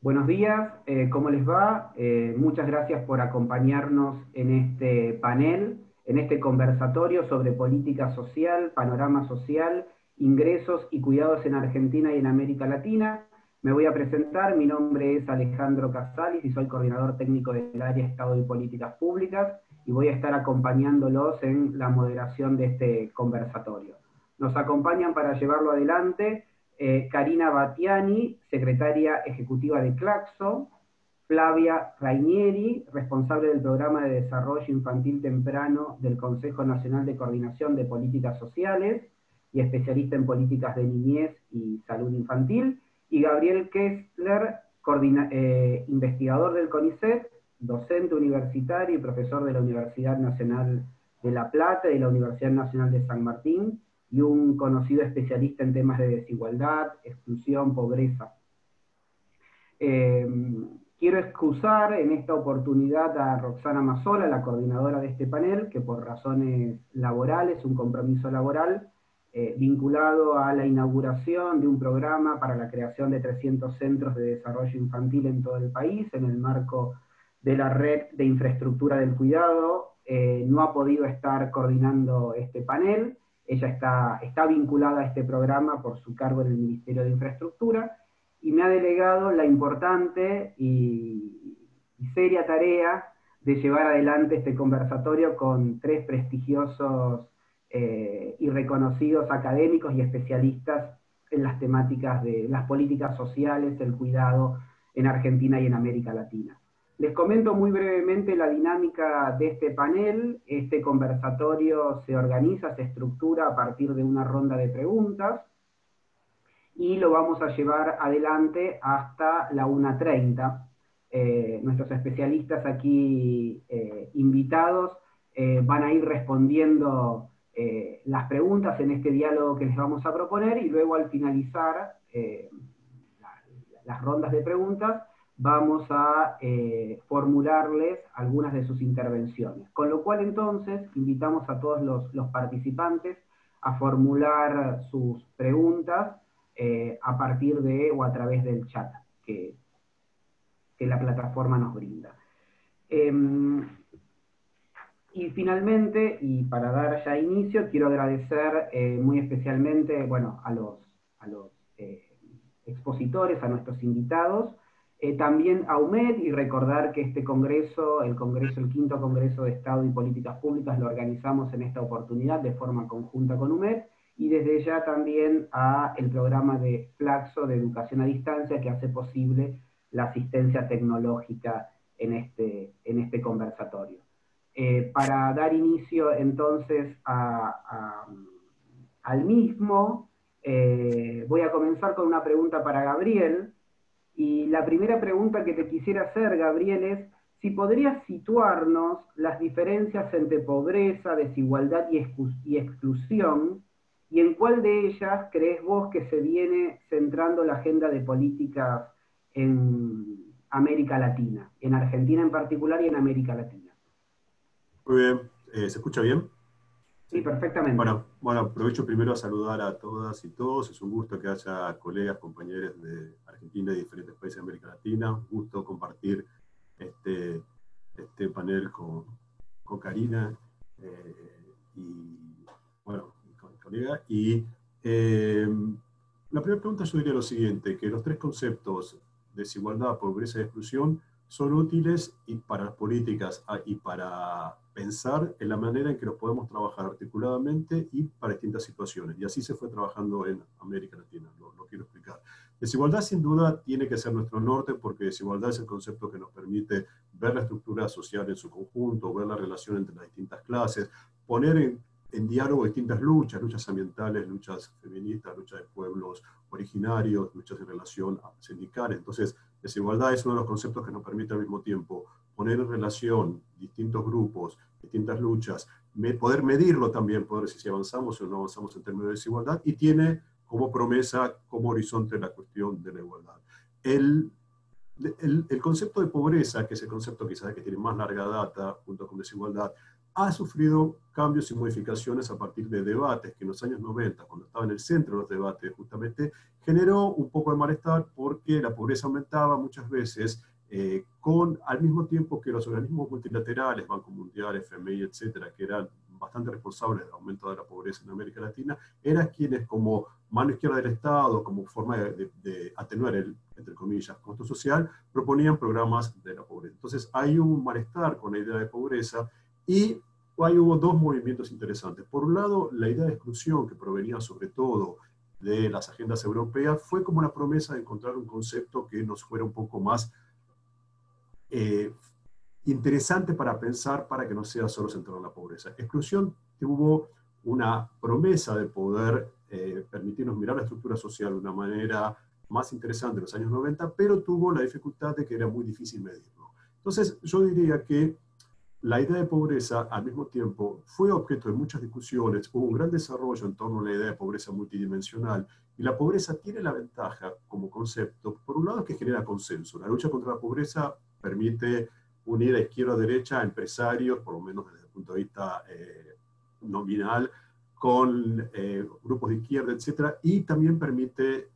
Buenos días, ¿cómo les va? Muchas gracias por acompañarnos en este panel, en este conversatorio sobre política social, panorama social, ingresos y cuidados en Argentina y en América Latina. Me voy a presentar, mi nombre es Alejandro Casalis y soy coordinador técnico del área Estado y Políticas Públicas y voy a estar acompañándolos en la moderación de este conversatorio. Nos acompañan para llevarlo adelante Karina Battiani, secretaria ejecutiva de Claxo, Flavia Rainieri, responsable del Programa de Desarrollo Infantil Temprano del Consejo Nacional de Coordinación de Políticas Sociales y especialista en políticas de niñez y salud infantil, y Gabriel Kessler, investigador del CONICET, docente universitario y profesor de la Universidad Nacional de La Plata y la Universidad Nacional de San Martín, y un conocido especialista en temas de desigualdad, exclusión, pobreza. Eh, Quiero excusar en esta oportunidad a Roxana Mazzola, la coordinadora de este panel, que por razones laborales, un compromiso laboral, vinculado a la inauguración de un programa para la creación de 300 centros de desarrollo infantil en todo el país, en el marco de la red de infraestructura del cuidado, no ha podido estar coordinando este panel. Ella está vinculada a este programa por su cargo en el Ministerio de Infraestructura, y me ha delegado la importante y seria tarea de llevar adelante este conversatorio con tres prestigiosos y reconocidos académicos y especialistas en las temáticas de las políticas sociales, el cuidado en Argentina y en América Latina. Les comento muy brevemente la dinámica de este panel. Este conversatorio se organiza, se estructura a partir de una ronda de preguntas, y lo vamos a llevar adelante hasta la 1:30. Nuestros especialistas aquí invitados van a ir respondiendo las preguntas en este diálogo que les vamos a proponer, y luego al finalizar las rondas de preguntas vamos a formularles algunas de sus intervenciones. Con lo cual entonces invitamos a todos los participantes a formular sus preguntas a partir de o a través del chat que la plataforma nos brinda. Y finalmente, y para dar ya inicio, quiero agradecer muy especialmente, bueno, a los expositores, a nuestros invitados, también a UMED, y recordar que este congreso, el quinto Congreso de Estado y Políticas Públicas, lo organizamos en esta oportunidad de forma conjunta con UMED, y desde ya también a el programa de Flaxo de Educación a Distancia, que hace posible la asistencia tecnológica en este conversatorio. Para dar inicio entonces al mismo, voy a comenzar con una pregunta para Gabriel. Y la primera pregunta que te quisiera hacer, Gabriel, es si podrías situarnos las diferencias entre pobreza, desigualdad y exclusión, y en cuál de ellas crees vos que se viene centrando la agenda de políticas en América Latina, en Argentina en particular y en América Latina. Muy bien, ¿se escucha bien? Sí, Sí. perfectamente. Bueno, aprovecho primero a saludar a todas y todos. Es un gusto que haya colegas, compañeros de Argentina y diferentes países de América Latina. Un gusto compartir este, este panel con Karina y, bueno, con mi colega. Y la primera pregunta yo diría lo siguiente, que los tres conceptos, desigualdad, pobreza y exclusión, son útiles y para las políticas y para pensar en la manera en que los podemos trabajar articuladamente y para distintas situaciones. Y así se fue trabajando en América Latina, lo quiero explicar. Desigualdad sin duda tiene que ser nuestro norte porque desigualdad es el concepto que nos permite ver la estructura social en su conjunto, ver la relación entre las distintas clases, poner en diálogo distintas luchas, luchas ambientales, luchas feministas, luchas de pueblos originarios, luchas en relación a sindicales. Entonces, desigualdad es uno de los conceptos que nos permite al mismo tiempo poner en relación distintos grupos, distintas luchas, poder medirlo también, poder decir si avanzamos o no avanzamos en términos de desigualdad, y tiene como promesa, como horizonte la cuestión de la igualdad. El concepto de pobreza, que es el concepto quizás que tiene más larga data junto con desigualdad, ha sufrido cambios y modificaciones a partir de debates que en los años 90, cuando estaba en el centro de los debates, justamente generó un poco de malestar porque la pobreza aumentaba muchas veces al mismo tiempo que los organismos multilaterales, Banco Mundial, FMI, etcétera, que eran bastante responsables del aumento de la pobreza en América Latina, eran quienes como mano izquierda del Estado, como forma de atenuar el, entre comillas, costo social, proponían programas de la pobreza. Entonces hay un malestar con la idea de pobreza y ahí hubo dos movimientos interesantes. Por un lado, la idea de exclusión, que provenía sobre todo de las agendas europeas, fue como una promesa de encontrar un concepto que nos fuera un poco más interesante para pensar, para que no sea solo centrado en la pobreza. Exclusión tuvo una promesa de poder permitirnos mirar la estructura social de una manera más interesante en los años 90, pero tuvo la dificultad de que era muy difícil medirlo. Entonces, yo diría que la idea de pobreza, al mismo tiempo, fue objeto de muchas discusiones, hubo un gran desarrollo en torno a la idea de pobreza multidimensional, y la pobreza tiene la ventaja como concepto, por un lado, que genera consenso. La lucha contra la pobreza permite unir a izquierda a derecha a empresarios, por lo menos desde el punto de vista nominal, con grupos de izquierda, etcétera, y también permite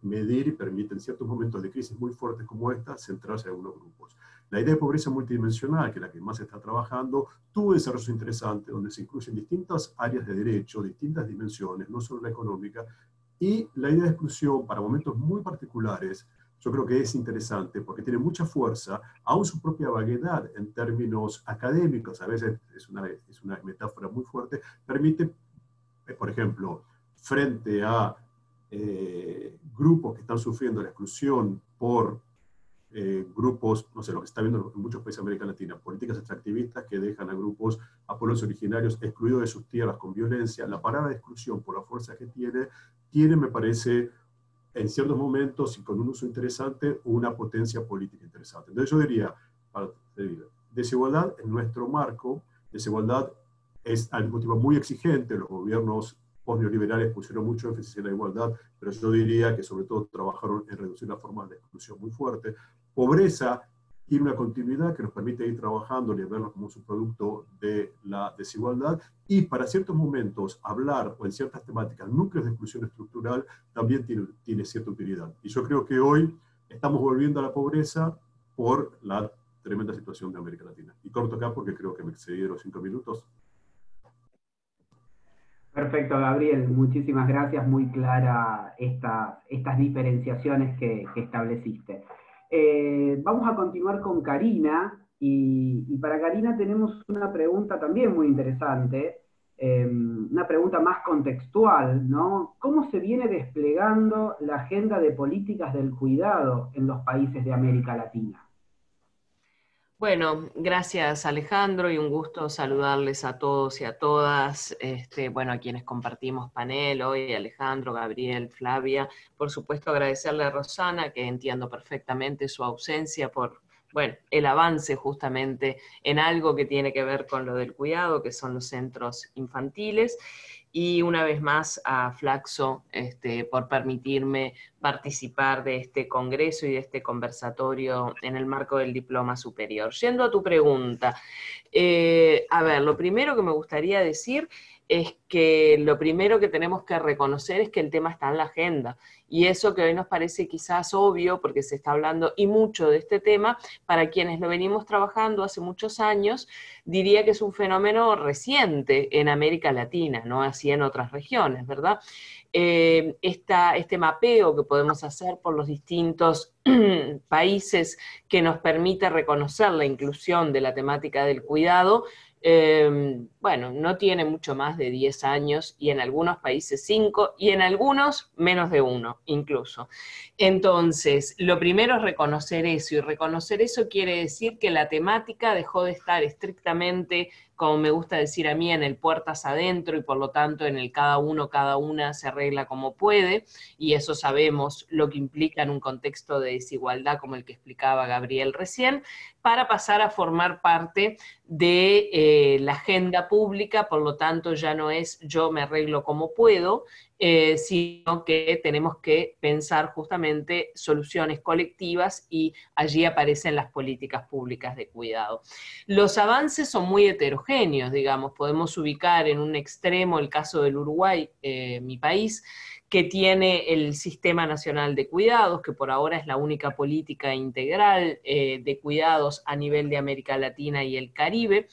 medir y permite en ciertos momentos de crisis muy fuertes como esta, centrarse en algunos grupos. La idea de pobreza multidimensional, que es la que más se está trabajando, tuvo desarrollos interesantes donde se incluyen distintas áreas de derecho, distintas dimensiones, no solo la económica, y la idea de exclusión para momentos muy particulares, yo creo que es interesante porque tiene mucha fuerza, aún su propia vaguedad en términos académicos, a veces es una metáfora muy fuerte, permite, por ejemplo, frente a grupos que están sufriendo la exclusión por grupos, no sé, lo que se está viendo en muchos países de América Latina, políticas extractivistas que dejan a grupos, a pueblos originarios excluidos de sus tierras con violencia, la parada de exclusión por la fuerza que tiene, me parece, en ciertos momentos y con un uso interesante, una potencia política interesante. Entonces yo diría, desigualdad en nuestro marco, desigualdad es al mismo tiempo muy exigente, los gobiernos postneoliberales pusieron mucho énfasis en la igualdad, pero yo diría que sobre todo trabajaron en reducir las formas de exclusión muy fuerte. Pobreza tiene una continuidad que nos permite ir trabajando y verlo como un subproducto de la desigualdad, y para ciertos momentos hablar, o en ciertas temáticas, núcleos de exclusión estructural, también tiene cierta utilidad. Y yo creo que hoy estamos volviendo a la pobreza por la tremenda situación de América Latina. Y corto acá porque creo que me excedí de los 5 minutos. Perfecto, Gabriel. Muchísimas gracias. Muy clara estas diferenciaciones que estableciste. Vamos a continuar con Karina. Y para Karina tenemos una pregunta también muy interesante, una pregunta más contextual, ¿no? ¿Cómo se viene desplegando la agenda de políticas del cuidado en los países de América Latina? Bueno, gracias Alejandro y un gusto saludarles a todos y a todas, bueno, a quienes compartimos panel hoy, Alejandro, Gabriel, Flavia, por supuesto agradecerle a Rosana, que entiendo perfectamente su ausencia por, bueno, el avance justamente en algo que tiene que ver con lo del cuidado, que son los centros infantiles, y una vez más a Flaxo por permitirme participar de este congreso y de este conversatorio en el marco del diploma superior. Yendo a tu pregunta, a ver, lo primero que me gustaría decir es que lo primero que tenemos que reconocer es que el tema está en la agenda, y eso que hoy nos parece quizás obvio porque se está hablando y mucho de este tema, para quienes lo venimos trabajando hace muchos años, diría que es un fenómeno reciente en América Latina, no así en otras regiones, ¿verdad? Este mapeo que podemos hacer por los distintos países que nos permite reconocer la inclusión de la temática del cuidado, bueno, no tiene mucho más de 10 años, y en algunos países 5, y en algunos menos de 1 incluso. Entonces, lo primero es reconocer eso, y reconocer eso quiere decir que la temática dejó de estar estrictamente, como me gusta decir a mí, en el puertas adentro, y por lo tanto en el cada uno, cada una se arregla como puede, y eso sabemos lo que implica en un contexto de desigualdad como el que explicaba Gabriel recién, para pasar a formar parte de la agenda pública. Por lo tanto ya no es yo me arreglo como puedo, sino que tenemos que pensar justamente soluciones colectivas, y allí aparecen las políticas públicas de cuidado. Los avances son muy heterogéneos heterogéneos, digamos. Podemos ubicar en un extremo el caso del Uruguay, mi país, que tiene el Sistema Nacional de Cuidados, que por ahora es la única política integral de cuidados a nivel de América Latina y el Caribe,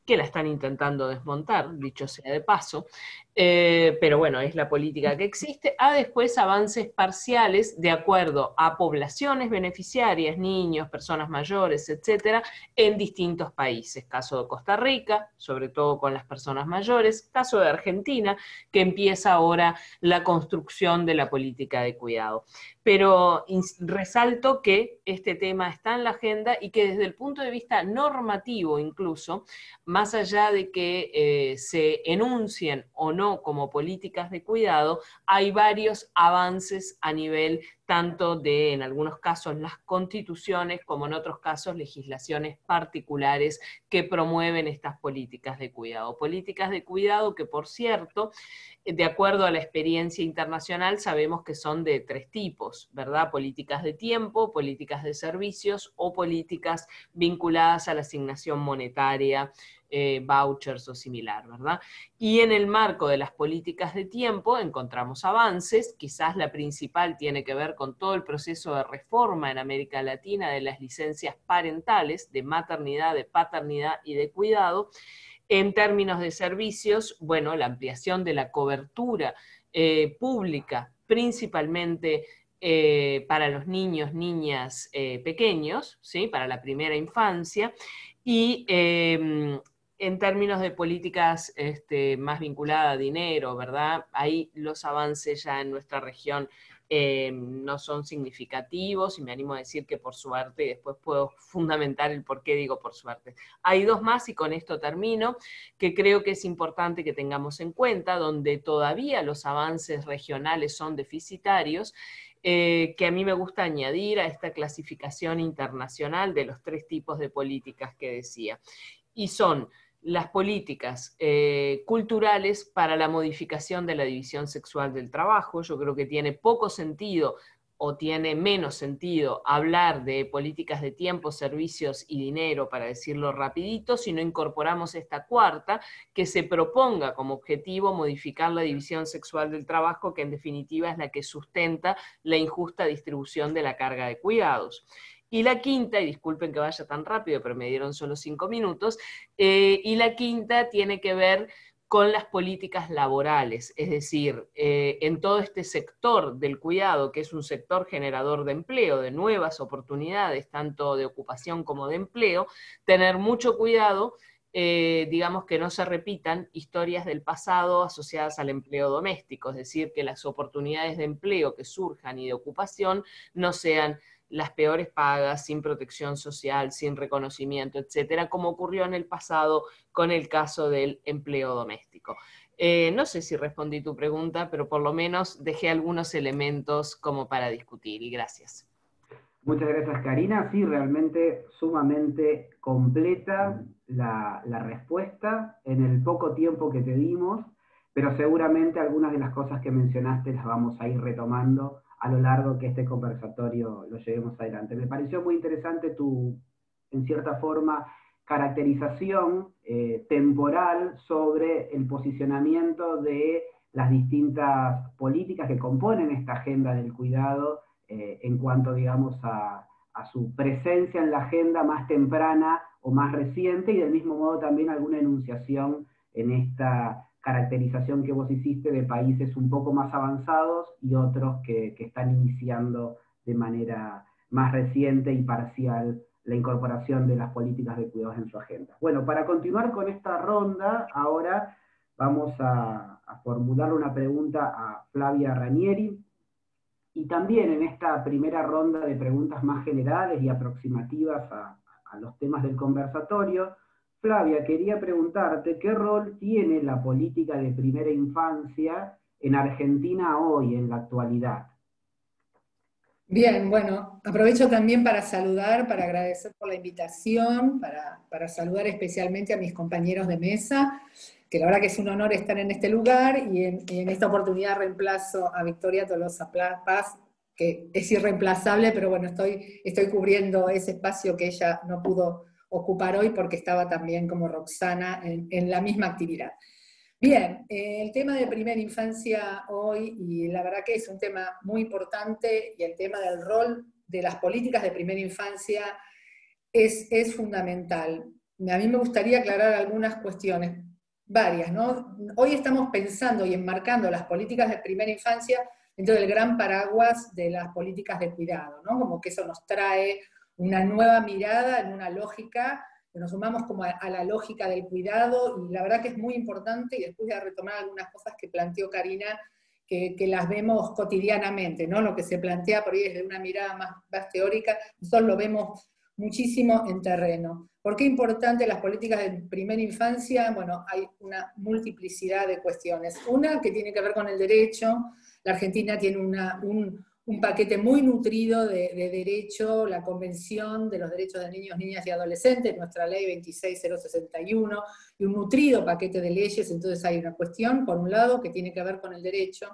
que la están intentando desmontar, dicho sea de paso, pero bueno, es la política que existe, a después avances parciales de acuerdo a poblaciones beneficiarias, niños, personas mayores, etcétera, en distintos países. Caso de Costa Rica, sobre todo con las personas mayores, caso de Argentina, que empieza ahora la construcción de la política de cuidado. Pero resalto que este tema está en la agenda y que desde el punto de vista normativo incluso, más allá de que se enuncien o no como políticas de cuidado, hay varios avances a nivel tanto de, en algunos casos, las constituciones, como en otros casos, legislaciones particulares que promueven estas políticas de cuidado. Políticas de cuidado que, por cierto, de acuerdo a la experiencia internacional, sabemos que son de 3 tipos, ¿verdad? Políticas de tiempo, políticas de servicios o políticas vinculadas a la asignación monetaria, vouchers o similar, ¿verdad? Y en el marco de las políticas de tiempo encontramos avances, quizás la principal tiene que ver con todo el proceso de reforma en América Latina de las licencias parentales, de maternidad, de paternidad y de cuidado. En términos de servicios, bueno, la ampliación de la cobertura pública, principalmente para los niños, niñas pequeños, ¿sí? Para la primera infancia, y en términos de políticas más vinculadas a dinero, ¿verdad? Ahí los avances ya en nuestra región no son significativos, y me animo a decir que por suerte, y después puedo fundamentar el por qué digo por suerte. Hay 2 más, y con esto termino, que creo que es importante que tengamos en cuenta, donde todavía los avances regionales son deficitarios, que a mí me gusta añadir a esta clasificación internacional de los 3 tipos de políticas que decía. Y son las políticas culturales para la modificación de la división sexual del trabajo. Yo creo que tiene poco sentido o tiene menos sentido hablar de políticas de tiempo, servicios y dinero, para decirlo rapidito, si no incorporamos esta cuarta, que se proponga como objetivo modificar la división sexual del trabajo, que en definitiva es la que sustenta la injusta distribución de la carga de cuidados. Y la quinta, y disculpen que vaya tan rápido, pero me dieron solo 5 minutos, y la quinta tiene que ver con las políticas laborales, es decir, en todo este sector del cuidado, que es un sector generador de empleo, de nuevas oportunidades, tanto de ocupación como de empleo, tener mucho cuidado, digamos, que no se repitan historias del pasado asociadas al empleo doméstico, es decir, que las oportunidades de empleo que surjan y de ocupación no sean las peores pagas, sin protección social, sin reconocimiento, etcétera, como ocurrió en el pasado con el caso del empleo doméstico. No sé si respondí tu pregunta, pero por lo menos dejé algunos elementos como para discutir, y gracias. Muchas gracias, Karina. Sí, realmente sumamente completa la respuesta en el poco tiempo que te dimos, pero seguramente algunas de las cosas que mencionaste las vamos a ir retomando a lo largo que este conversatorio lo llevemos adelante. Me pareció muy interesante tu, en cierta forma, caracterización temporal sobre el posicionamiento de las distintas políticas que componen esta agenda del cuidado en cuanto, digamos, a su presencia en la agenda más temprana o más reciente, y del mismo modo también alguna enunciación en esta caracterización que vos hiciste de países un poco más avanzados y otros que están iniciando de manera más reciente y parcial la incorporación de las políticas de cuidados en su agenda. Bueno, para continuar con esta ronda, ahora vamos a formular una pregunta a Flavia Ranieri, y también en esta primera ronda de preguntas más generales y aproximativas a los temas del conversatorio, Flavia, quería preguntarte qué rol tiene la política de primera infancia en Argentina hoy, en la actualidad. Bien, bueno, aprovecho también para saludar, para agradecer por la invitación, para saludar especialmente a mis compañeros de mesa, que la verdad que es un honor estar en este lugar, y en esta oportunidad reemplazo a Victoria Tolosa Paz, que es irreemplazable, pero bueno, estoy cubriendo ese espacio que ella no pudo ocupar hoy porque estaba también como Roxana en la misma actividad. Bien, el tema de primera infancia hoy, y la verdad que es un tema muy importante, y el tema del rol de las políticas de primera infancia es fundamental. A mí me gustaría aclarar algunas cuestiones, varias, ¿no? Hoy estamos pensando y enmarcando las políticas de primera infancia dentro del gran paraguas de las políticas de cuidado, ¿no? Como que eso nos trae una nueva mirada en una lógica, que nos sumamos como a la lógica del cuidado, y la verdad que es muy importante, y después de retomar algunas cosas que planteó Karina, que las vemos cotidianamente, ¿no? Lo que se plantea por ahí desde una mirada más teórica, nosotros lo vemos muchísimo en terreno. ¿Por qué es importante las políticas de primera infancia? Bueno, hay una multiplicidad de cuestiones. Una que tiene que ver con el derecho. La Argentina tiene un paquete muy nutrido de derecho, la Convención de los Derechos de Niños, Niñas y Adolescentes, nuestra ley 26061, y un nutrido paquete de leyes. Entonces hay una cuestión, por un lado, que tiene que ver con el derecho.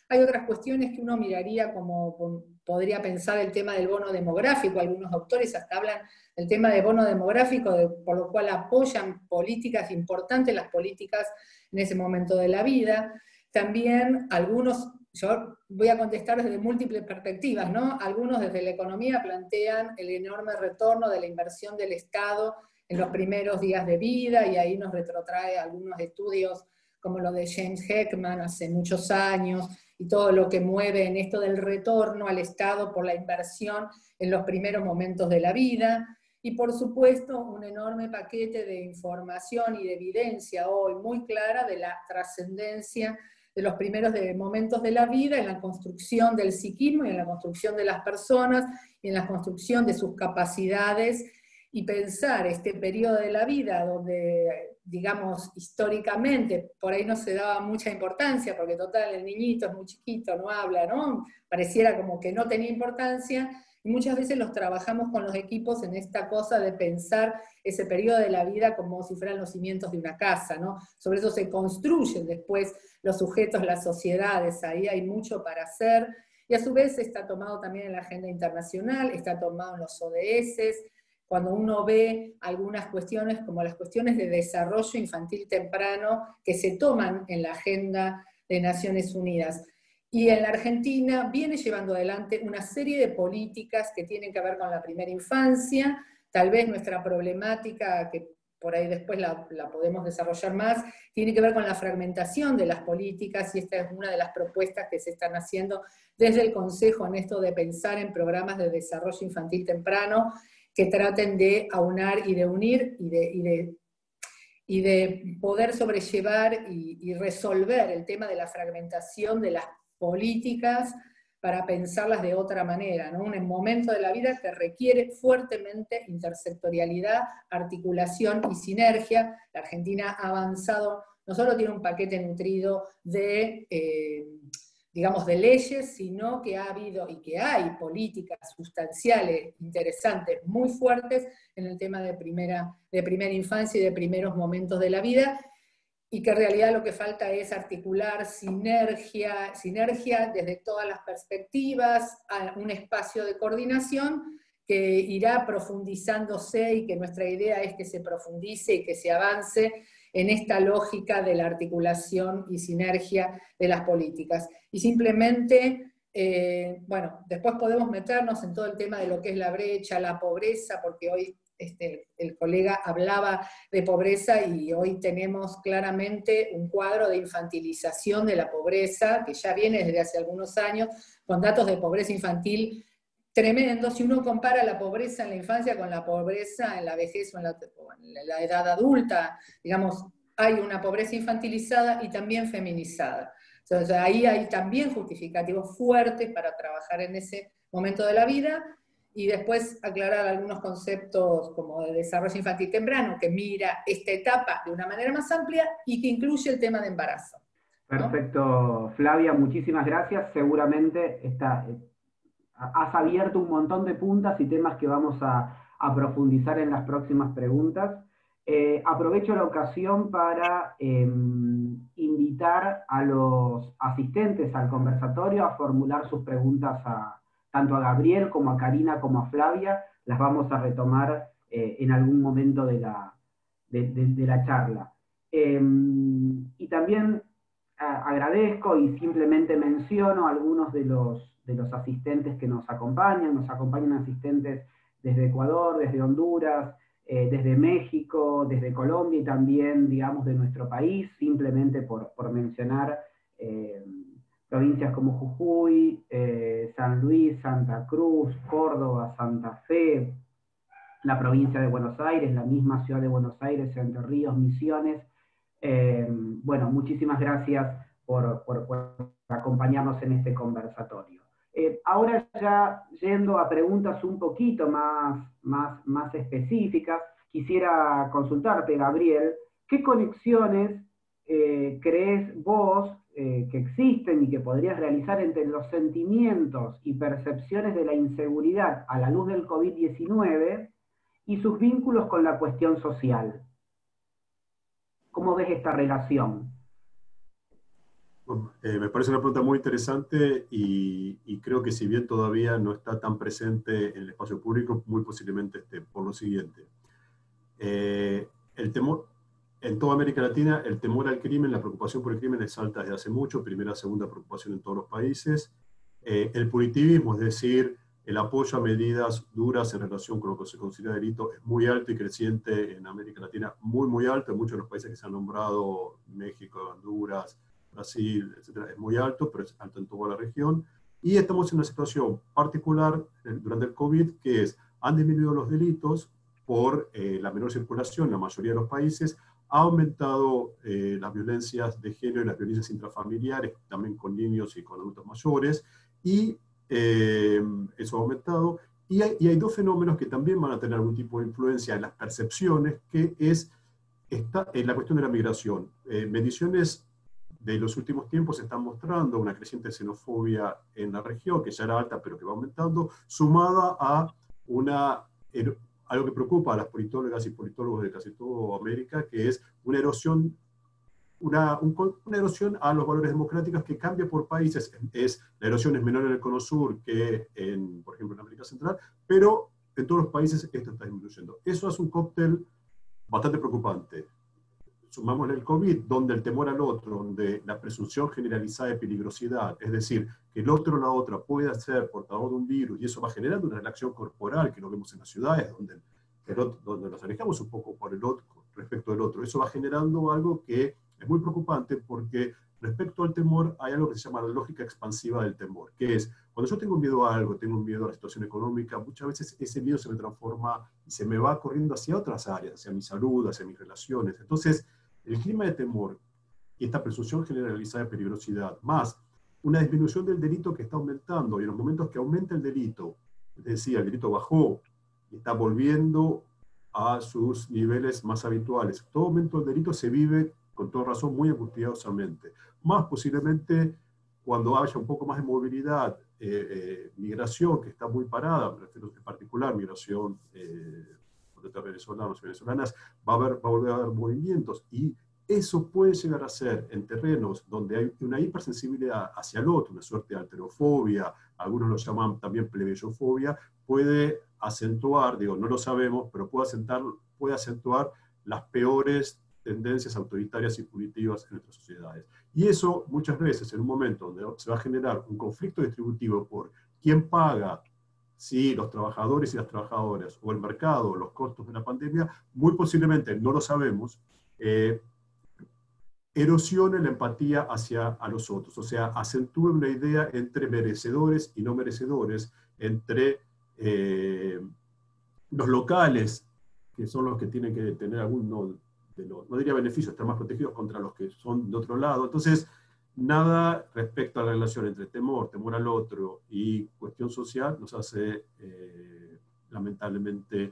Hay otras cuestiones que uno miraría como podría pensar el tema del bono demográfico. Algunos autores hasta hablan del tema del bono demográfico, por lo cual apoyan políticas importantes, las políticas en ese momento de la vida. También algunos, yo voy a contestar desde múltiples perspectivas, ¿no? Algunos desde la economía plantean el enorme retorno de la inversión del Estado en los primeros días de vida, y ahí nos retrotrae algunos estudios como lo de James Heckman hace muchos años, y todo lo que mueve en esto del retorno al Estado por la inversión en los primeros momentos de la vida. Y por supuesto un enorme paquete de información y de evidencia hoy muy clara de la trascendencia de los primeros momentos de la vida en la construcción del psiquismo y en la construcción de las personas y en la construcción de sus capacidades, y pensar este periodo de la vida donde, digamos, históricamente por ahí no se daba mucha importancia, porque total el niñito es muy chiquito, no habla, ¿no? Pareciera como que no tenía importancia, y muchas veces los trabajamos con los equipos en esta cosa de pensar ese periodo de la vida como si fueran los cimientos de una casa, ¿no? Sobre eso se construyen después los sujetos, las sociedades, ahí hay mucho para hacer, y a su vez está tomado también en la agenda internacional, está tomado en los ODS, cuando uno ve algunas cuestiones como las cuestiones de desarrollo infantil temprano que se toman en la agenda de Naciones Unidas. Y en la Argentina viene llevando adelante una serie de políticas que tienen que ver con la primera infancia. Tal vez nuestra problemática, que por ahí después la podemos desarrollar más, tiene que ver con la fragmentación de las políticas, y esta es una de las propuestas que se están haciendo desde el Consejo en esto de pensar en programas de desarrollo infantil temprano que traten de aunar y de unir y de poder sobrellevar y resolver el tema de la fragmentación de las políticas para pensarlas de otra manera, ¿no? Un momento de la vida que requiere fuertemente intersectorialidad, articulación y sinergia. La Argentina ha avanzado, no solo tiene un paquete nutrido de digamos, de leyes, sino que ha habido y que hay políticas sustanciales, interesantes, muy fuertes en el tema de primera infancia y de primeros momentos de la vida, y que en realidad lo que falta es articular sinergia desde todas las perspectivas, a un espacio de coordinación que irá profundizándose, y que nuestra idea es que se profundice y que se avance en esta lógica de la articulación y sinergia de las políticas. Y simplemente, bueno, después podemos meternos en todo el tema de lo que es la brecha, la pobreza, porque hoy el colega hablaba de pobreza, y hoy tenemos claramente un cuadro de infantilización de la pobreza, que ya viene desde hace algunos años, con datos de pobreza infantil tremendo. Si uno compara la pobreza en la infancia con la pobreza en la vejez o en la edad adulta, digamos, hay una pobreza infantilizada y también feminizada. Entonces ahí hay también justificativos fuertes para trabajar en ese momento de la vida, y después aclarar algunos conceptos como de desarrollo infantil temprano, que mira esta etapa de una manera más amplia y que incluye el tema de embarazo, ¿no? Perfecto, Flavia, muchísimas gracias. Seguramente has abierto un montón de puntas y temas que vamos a profundizar en las próximas preguntas. Aprovecho la ocasión para invitar a los asistentes al conversatorio a formular sus preguntas tanto a Gabriel como a Karina como a Flavia. Las vamos a retomar en algún momento de la charla. Y también agradezco y simplemente menciono a algunos de los asistentes que nos acompañan asistentes desde Ecuador, desde Honduras, desde México, desde Colombia y también, digamos, de nuestro país, simplemente por mencionar provincias como Jujuy, San Luis, Santa Cruz, Córdoba, Santa Fe, la provincia de Buenos Aires, la misma ciudad de Buenos Aires, Entre Ríos, Misiones. Bueno, muchísimas gracias por acompañarnos en este conversatorio. Ahora ya yendo a preguntas un poquito más específicas, quisiera consultarte, Gabriel, ¿qué conexiones crees vos que existen y que podrías realizar entre los sentimientos y percepciones de la inseguridad a la luz del COVID-19 y sus vínculos con la cuestión social? ¿Cómo ves esta relación? Me parece una pregunta muy interesante y creo que si bien todavía no está tan presente en el espacio público, muy posiblemente esté por lo siguiente. El temor, en toda América Latina, el temor al crimen, la preocupación por el crimen es alta desde hace mucho, primera, segunda preocupación en todos los países. El punitivismo, es decir, el apoyo a medidas duras en relación con lo que se considera delito es muy alto y creciente en América Latina, muy alto, en muchos de los países que se han nombrado, México, Honduras, Brasil, etcétera, es muy alto, pero es alto en toda la región. Y estamos en una situación particular durante el COVID, que es, han disminuido los delitos por la menor circulación en la mayoría de los países, ha aumentado las violencias de género y las violencias intrafamiliares, también con niños y con adultos mayores, y eso ha aumentado. Y hay dos fenómenos que también van a tener algún tipo de influencia en las percepciones, que es la cuestión de la migración. Mediciones de los últimos tiempos están mostrando una creciente xenofobia en la región, que ya era alta, pero que va aumentando, sumada a algo que preocupa a las politólogas y politólogos de casi toda América, que es una erosión, una erosión a los valores democráticos que cambia por países. La erosión es menor en el Cono Sur que, por ejemplo, en América Central, pero en todos los países esto está disminuyendo. Eso es un cóctel bastante preocupante. Sumamos el COVID, donde el temor al otro, donde la presunción generalizada de peligrosidad, es decir, que el otro o la otra pueda ser portador de un virus, y eso va generando una reacción corporal que lo vemos en las ciudades, donde nos alejamos un poco por el otro, respecto del otro. Eso va generando algo que es muy preocupante, porque respecto al temor hay algo que se llama la lógica expansiva del temor, que es, cuando yo tengo miedo a algo, tengo miedo a la situación económica, muchas veces ese miedo se me transforma y se me va corriendo hacia otras áreas, hacia mi salud, hacia mis relaciones. Entonces, el clima de temor y esta presunción generalizada de peligrosidad, más una disminución del delito que está aumentando, y en los momentos que aumenta el delito, es decir, el delito bajó y está volviendo a sus niveles más habituales, todo aumento del delito se vive, con toda razón, muy angustiosamente. Más posiblemente cuando haya un poco más de movilidad, migración que está muy parada, en particular migración de venezolanos y venezolanas, va a volver a haber movimientos, y eso puede llegar a ser en terrenos donde hay una hipersensibilidad hacia el otro, una suerte de alterofobia, algunos lo llaman también plebeyofobia, puede acentuar, digo, no lo sabemos, pero puede acentuar las peores tendencias autoritarias y punitivas en nuestras sociedades. Y eso muchas veces, en un momento donde se va a generar un conflicto distributivo por quién paga, si los trabajadores y las trabajadoras, o el mercado, los costos de la pandemia, muy posiblemente, no lo sabemos, erosione la empatía a los otros, o sea, acentúe una idea entre merecedores y no merecedores, entre los locales, que son los que tienen que tener alguno de los, no diría beneficios, estar más protegidos contra los que son de otro lado. Entonces, nada respecto a la relación entre temor al otro y cuestión social nos hace, lamentablemente,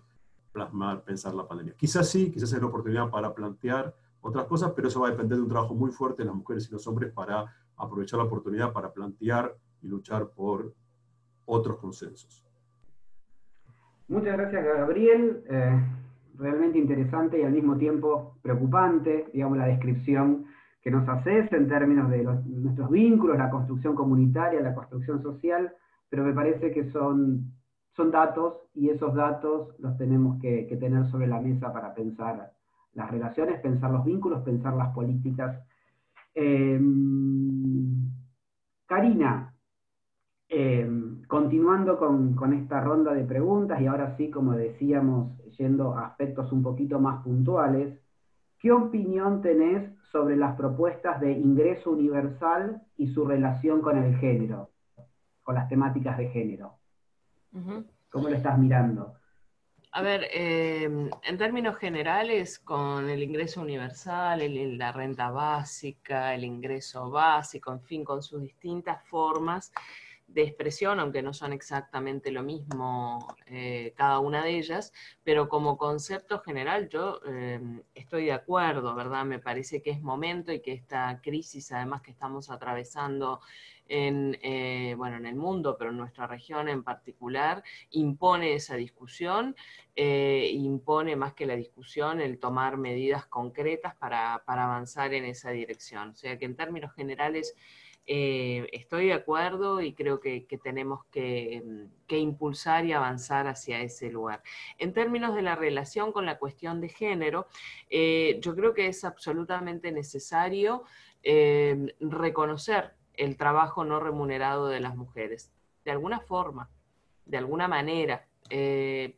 pensar la pandemia. Quizás sí, quizás es la oportunidad para plantear otras cosas, pero eso va a depender de un trabajo muy fuerte de las mujeres y los hombres para aprovechar la oportunidad para plantear y luchar por otros consensos. Muchas gracias, Gabriel. Realmente interesante y al mismo tiempo preocupante, digamos, la descripción que nos haces en términos de nuestros vínculos, la construcción comunitaria, la construcción social, pero me parece que son son datos, y esos datos los tenemos que tener sobre la mesa para pensar las relaciones, pensar los vínculos, pensar las políticas. Karina, continuando con esta ronda de preguntas, y ahora sí, como decíamos, yendo a aspectos un poquito más puntuales, ¿qué opinión tenés sobre las propuestas de ingreso universal y su relación con el género, con las temáticas de género? ¿Cómo lo estás mirando? A ver, en términos generales, con el ingreso universal, la renta básica, el ingreso básico, en fin, con sus distintas formas de expresión, aunque no son exactamente lo mismo cada una de ellas, pero como concepto general yo estoy de acuerdo, ¿verdad? Me parece que es momento y que esta crisis, además que estamos atravesando en el mundo, pero en nuestra región en particular, impone esa discusión, impone más que la discusión el tomar medidas concretas para avanzar en esa dirección. O sea que en términos generales estoy de acuerdo y creo que tenemos que impulsar y avanzar hacia ese lugar. En términos de la relación con la cuestión de género, yo creo que es absolutamente necesario reconocer el trabajo no remunerado de las mujeres, de alguna forma, de alguna manera.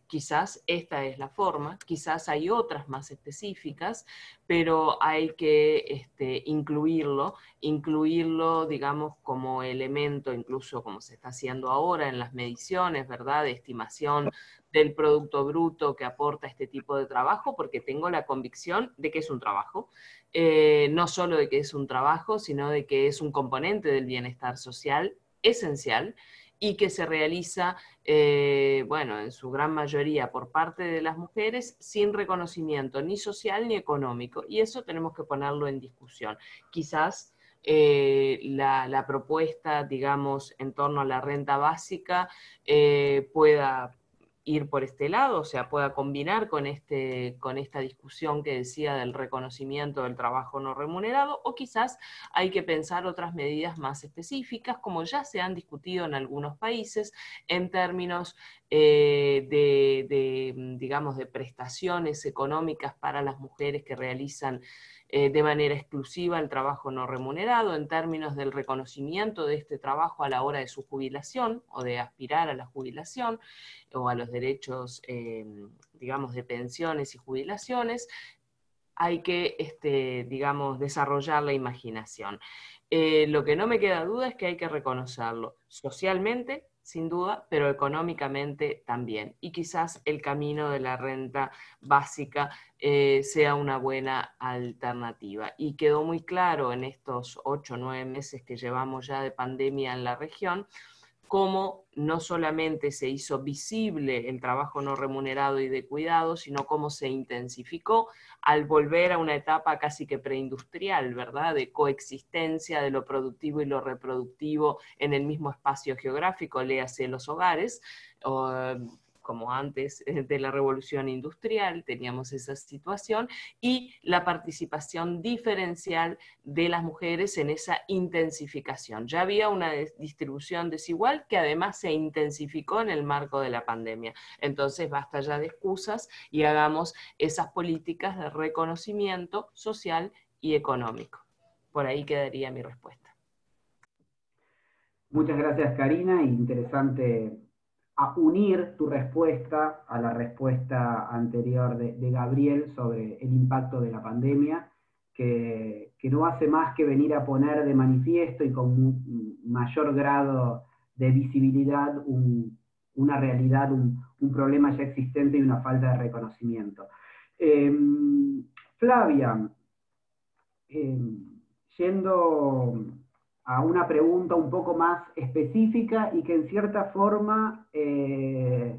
Quizás esta es la forma, quizás hay otras más específicas, pero hay que incluirlo, digamos, como elemento, incluso como se está haciendo ahora en las mediciones, ¿verdad?, de estimación del Producto Bruto que aporta este tipo de trabajo, porque tengo la convicción de que es un trabajo, no solo de que es un trabajo, sino de que es un componente del bienestar social esencial, y que se realiza, en su gran mayoría por parte de las mujeres, sin reconocimiento ni social ni económico, y eso tenemos que ponerlo en discusión. Quizás la propuesta, digamos, en torno a la renta básica pueda ir por este lado, o sea, pueda combinar con esta discusión que decía del reconocimiento del trabajo no remunerado, o quizás hay que pensar otras medidas más específicas, como ya se han discutido en algunos países, en términos digamos, de prestaciones económicas para las mujeres que realizan de manera exclusiva el trabajo no remunerado, en términos del reconocimiento de este trabajo a la hora de su jubilación o de aspirar a la jubilación o a los derechos, digamos, de pensiones y jubilaciones. Hay que, digamos, desarrollar la imaginación. Lo que no me queda duda es que hay que reconocerlo socialmente, sin duda, pero económicamente también. Y quizás el camino de la renta básica sea una buena alternativa. Y quedó muy claro en estos 8 o 9 meses que llevamos ya de pandemia en la región, cómo no solamente se hizo visible el trabajo no remunerado y de cuidado, sino cómo se intensificó al volver a una etapa casi que preindustrial, ¿verdad?, de coexistencia de lo productivo y lo reproductivo en el mismo espacio geográfico, léase los hogares, como antes de la revolución industrial, teníamos esa situación, y la participación diferencial de las mujeres en esa intensificación. Ya había una distribución desigual que además se intensificó en el marco de la pandemia. Entonces basta ya de excusas y hagamos esas políticas de reconocimiento social y económico. Por ahí quedaría mi respuesta. Muchas gracias, Karina. Interesante a unir tu respuesta a la respuesta anterior de Gabriel sobre el impacto de la pandemia, que no hace más que venir a poner de manifiesto y con mayor grado de visibilidad una realidad, un problema ya existente y una falta de reconocimiento. Flavia, yendo a una pregunta un poco más específica y que en cierta forma se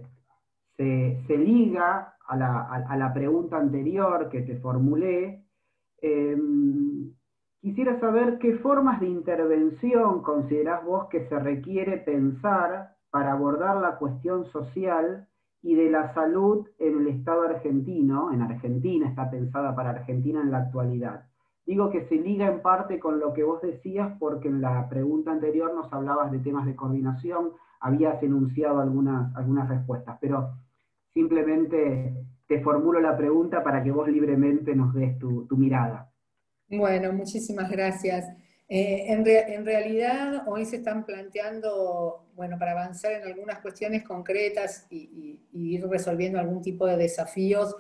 liga a la pregunta anterior que te formulé, quisiera saber qué formas de intervención considerás vos que se requiere pensar para abordar la cuestión social y de la salud en el Estado argentino. En Argentina, está pensada para Argentina en la actualidad. Digo que se liga en parte con lo que vos decías, porque en la pregunta anterior nos hablabas de temas de coordinación, habías enunciado algunas respuestas, pero simplemente te formulo la pregunta para que vos libremente nos des tu mirada. Bueno, muchísimas gracias. En realidad hoy se están planteando, bueno, para avanzar en algunas cuestiones concretas y ir resolviendo algún tipo de desafíos,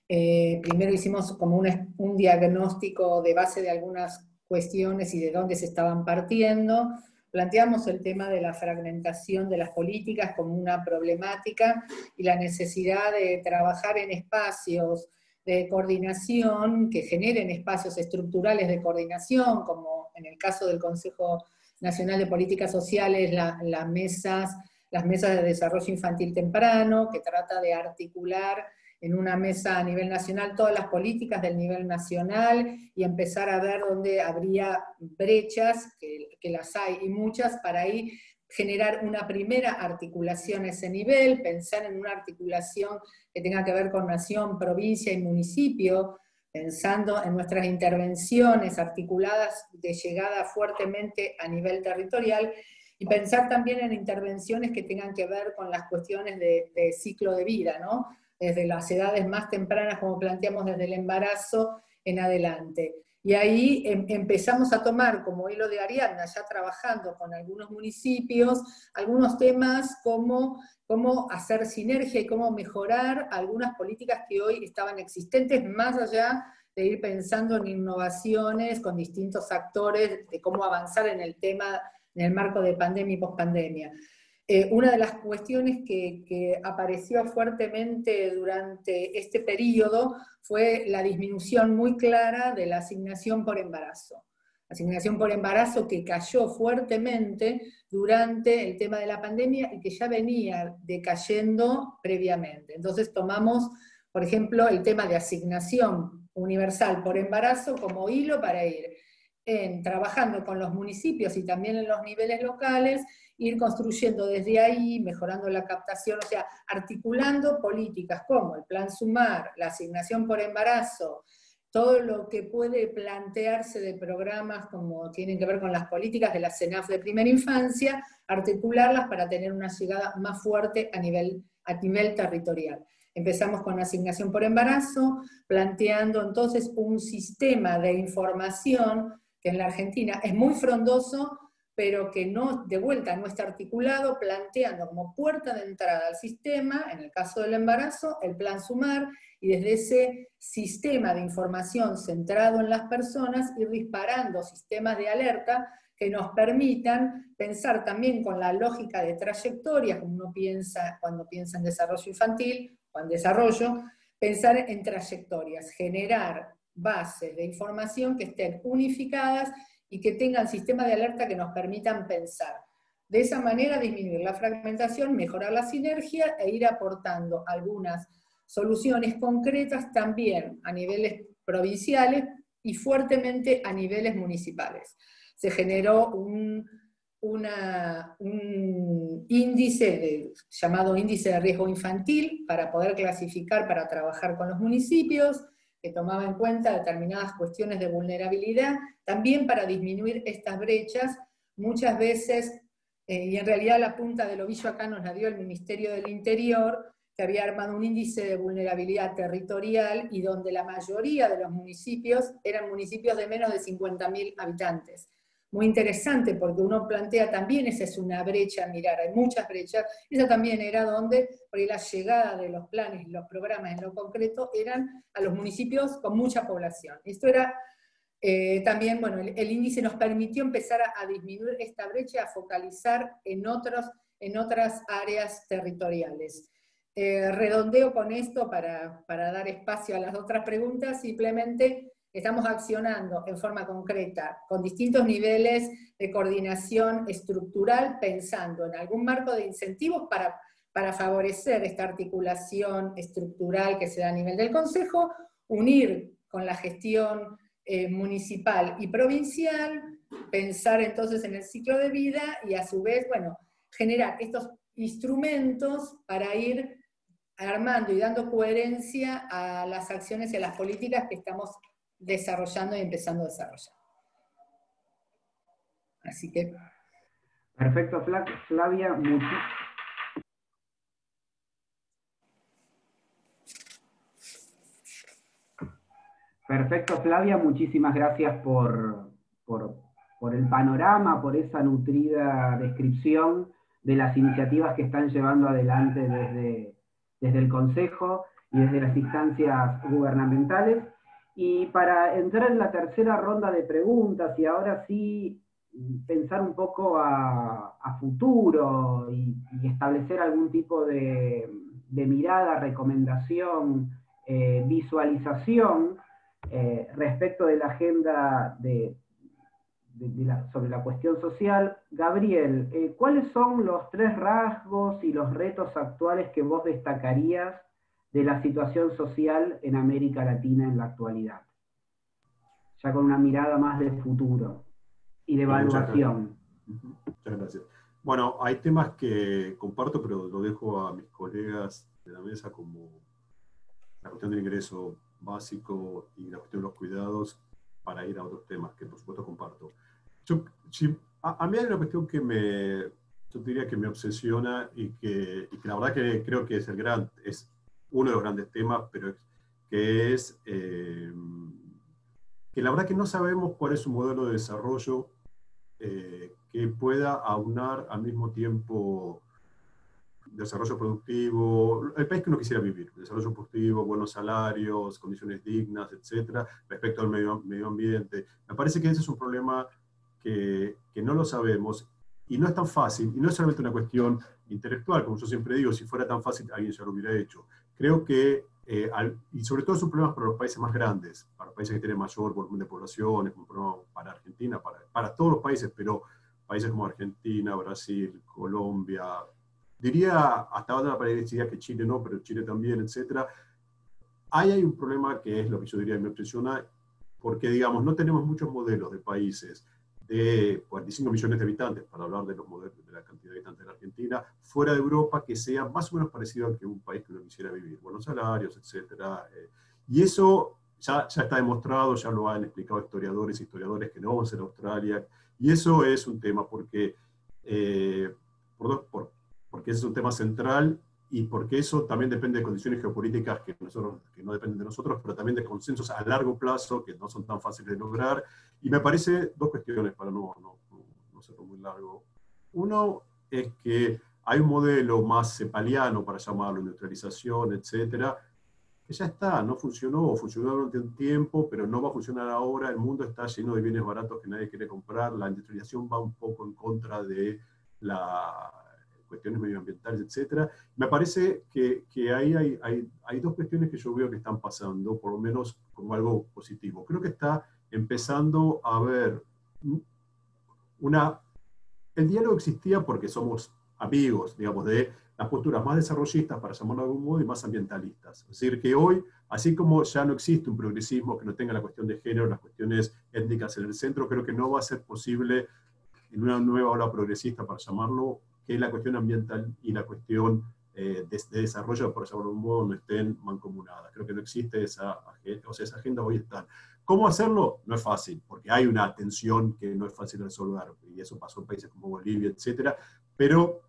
primero hicimos como un diagnóstico de base de algunas cuestiones y de dónde se estaban partiendo. Planteamos el tema de la fragmentación de las políticas como una problemática y la necesidad de trabajar en espacios de coordinación que generen espacios estructurales de coordinación, como en el caso del Consejo Nacional de Políticas Sociales, las mesas de desarrollo infantil temprano, que trata de articular en una mesa a nivel nacional todas las políticas del nivel nacional y empezar a ver dónde habría brechas, que las hay y muchas, para ahí generar una primera articulación a ese nivel, pensar en una articulación que tenga que ver con nación, provincia y municipio, pensando en nuestras intervenciones articuladas de llegada fuertemente a nivel territorial, y pensar también en intervenciones que tengan que ver con las cuestiones de ciclo de vida, ¿no? Desde las edades más tempranas, como planteamos, desde el embarazo en adelante. Y ahí empezamos a tomar como hilo de Ariadna, ya trabajando con algunos municipios, algunos temas como cómo hacer sinergia y cómo mejorar algunas políticas que hoy estaban existentes, más allá de ir pensando en innovaciones con distintos actores, de cómo avanzar en el tema, en el marco de pandemia y pospandemia. Una de las cuestiones que apareció fuertemente durante este periodo fue la disminución muy clara de la asignación por embarazo. Asignación por embarazo que cayó fuertemente durante el tema de la pandemia y que ya venía decayendo previamente. Entonces tomamos, por ejemplo, el tema de asignación universal por embarazo como hilo para ir trabajando con los municipios y también en los niveles locales, ir construyendo desde ahí, mejorando la captación, o sea, articulando políticas como el Plan Sumar, la asignación por embarazo, todo lo que puede plantearse de programas como tienen que ver con las políticas de la CENAF de primera infancia, articularlas para tener una llegada más fuerte a nivel territorial. Empezamos con asignación por embarazo, planteando entonces un sistema de información que en la Argentina es muy frondoso, pero que no, de vuelta no está articulado, planteando como puerta de entrada al sistema, en el caso del embarazo, el Plan Sumar, y desde ese sistema de información centrado en las personas, ir disparando sistemas de alerta que nos permitan pensar también con la lógica de trayectoria, como uno piensa cuando piensa en desarrollo infantil o en desarrollo, pensar en trayectorias, generar bases de información que estén unificadas y que tengan sistemas de alerta que nos permitan pensar. De esa manera disminuir la fragmentación, mejorar la sinergia e ir aportando algunas soluciones concretas también a niveles provinciales y fuertemente a niveles municipales. Se generó un índice llamado índice de riesgo infantil para poder clasificar, para trabajar con los municipios, que tomaba en cuenta determinadas cuestiones de vulnerabilidad, también para disminuir estas brechas, muchas veces, y en realidad la punta del ovillo acá nos la dio el Ministerio del Interior, que había armado un índice de vulnerabilidad territorial y donde la mayoría de los municipios eran municipios de menos de 50.000 habitantes. Muy interesante porque uno plantea también, esa es una brecha, mirar, hay muchas brechas, esa también era donde, por ahí la llegada de los planes, los programas en lo concreto, eran a los municipios con mucha población. Esto era también, bueno, el índice nos permitió empezar a disminuir esta brecha, a focalizar en otras áreas territoriales. Redondeo con esto para dar espacio a las otras preguntas, simplemente estamos accionando en forma concreta con distintos niveles de coordinación estructural, pensando en algún marco de incentivos para favorecer esta articulación estructural que se da a nivel del Consejo, unir con la gestión municipal y provincial, pensar entonces en el ciclo de vida y a su vez, bueno, generar estos instrumentos para ir armando y dando coherencia a las acciones y a las políticas que estamos desarrollando y empezando a desarrollar. Así que... Perfecto, Flavia. Perfecto, Flavia, muchísimas gracias por el panorama, por esa nutrida descripción de las iniciativas que están llevando adelante desde el Consejo y desde las instancias gubernamentales. Y para entrar en la tercera ronda de preguntas, y ahora sí pensar un poco a futuro y establecer algún tipo de mirada, recomendación, visualización, respecto de la agenda sobre la cuestión social. Gabriel, ¿cuáles son los 3 rasgos y los retos actuales que vos destacarías de la situación social en América Latina en la actualidad? Ya con una mirada más de futuro y de evaluación. Muchas gracias. Bueno, hay temas que comparto, pero lo dejo a mis colegas de la mesa, como la cuestión del ingreso básico y la cuestión de los cuidados, para ir a otros temas que por supuesto comparto. A mí hay una cuestión que yo diría que me obsesiona y que la verdad que creo que es uno de los grandes temas, pero que es que la verdad que no sabemos cuál es un modelo de desarrollo que pueda aunar al mismo tiempo desarrollo productivo, el país que uno quisiera vivir, desarrollo productivo, buenos salarios, condiciones dignas, etcétera, respecto al medio ambiente. Me parece que ese es un problema que no lo sabemos y no es tan fácil, y no es solamente una cuestión intelectual, como yo siempre digo, si fuera tan fácil alguien ya lo hubiera hecho. Creo que, y sobre todo es un problema para los países más grandes, para los países que tienen mayor volumen de población, es un problema para Argentina, para todos los países, pero países como Argentina, Brasil, Colombia, diría, hasta ahora parecería que Chile no, pero Chile también, etc. Ahí hay un problema que es lo que yo diría me obsesiona, porque, digamos, no tenemos muchos modelos de países de 45 millones de habitantes, para hablar de los modelos de la cantidad de habitantes de la Argentina, fuera de Europa, que sea más o menos parecido a que un país que uno quisiera vivir, buenos salarios, etc. Y eso ya está demostrado, ya lo han explicado historiadores que no vamos a ser Australia, y eso es un tema porque porque ese es un tema central y porque eso también depende de condiciones geopolíticas que no dependen de nosotros, pero también de consensos a largo plazo que no son tan fáciles de lograr. Y me parece dos cuestiones para no ser muy largo. Uno es que hay un modelo más cepaliano, para llamarlo, industrialización, etcétera, que ya está, no funcionó, funcionó durante un tiempo, pero no va a funcionar ahora. El mundo está lleno de bienes baratos que nadie quiere comprar. La industrialización va un poco en contra de las cuestiones medioambientales, etc. Me parece que ahí hay dos cuestiones que yo veo que están pasando, por lo menos como algo positivo. Creo que está empezando a haber el diálogo existía porque somos amigos, digamos, de las posturas más desarrollistas, para llamarlo de algún modo, y más ambientalistas. Es decir, que hoy, así como ya no existe un progresismo que no tenga la cuestión de género, las cuestiones étnicas en el centro, creo que no va a ser posible en una nueva ola progresista, para llamarlo, que la cuestión ambiental y la cuestión de desarrollo, por llamarlo de un modo, no estén mancomunadas. Creo que no existe esa agenda hoy está. ¿Cómo hacerlo? No es fácil, porque hay una tensión que no es fácil de resolver, y eso pasó en países como Bolivia, etc. Pero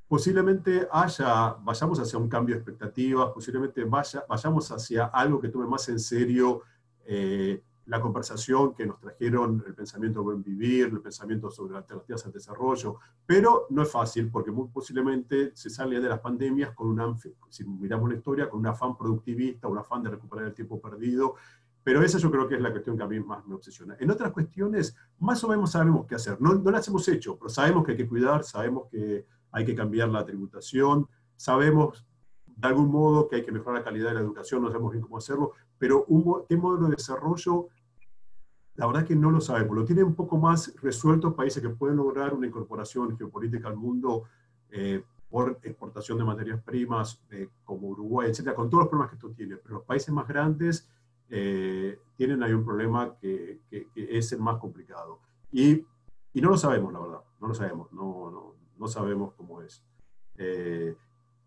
posiblemente vayamos hacia un cambio de expectativas, posiblemente vayamos hacia algo que tome más en serio la conversación que nos trajeron el pensamiento buen vivir, el pensamiento sobre alternativas al desarrollo, pero no es fácil, porque muy posiblemente se sale de las pandemias si miramos la historia, con un afán productivista, un afán de recuperar el tiempo perdido. Pero esa yo creo que es la cuestión que a mí más me obsesiona. En otras cuestiones, más o menos sabemos qué hacer. No las hemos hecho, pero sabemos que hay que cuidar, sabemos que hay que cambiar la tributación, sabemos de algún modo que hay que mejorar la calidad de la educación, no sabemos bien cómo hacerlo, pero ¿qué modelo de desarrollo? La verdad que no lo sabemos. Lo tienen un poco más resueltos países que pueden lograr una incorporación geopolítica al mundo por exportación de materias primas, como Uruguay, etcétera, con todos los problemas que esto tiene. Pero los países más grandes tienen ahí un problema que es el más complicado. Y no lo sabemos, la verdad. No lo sabemos. No sabemos cómo es.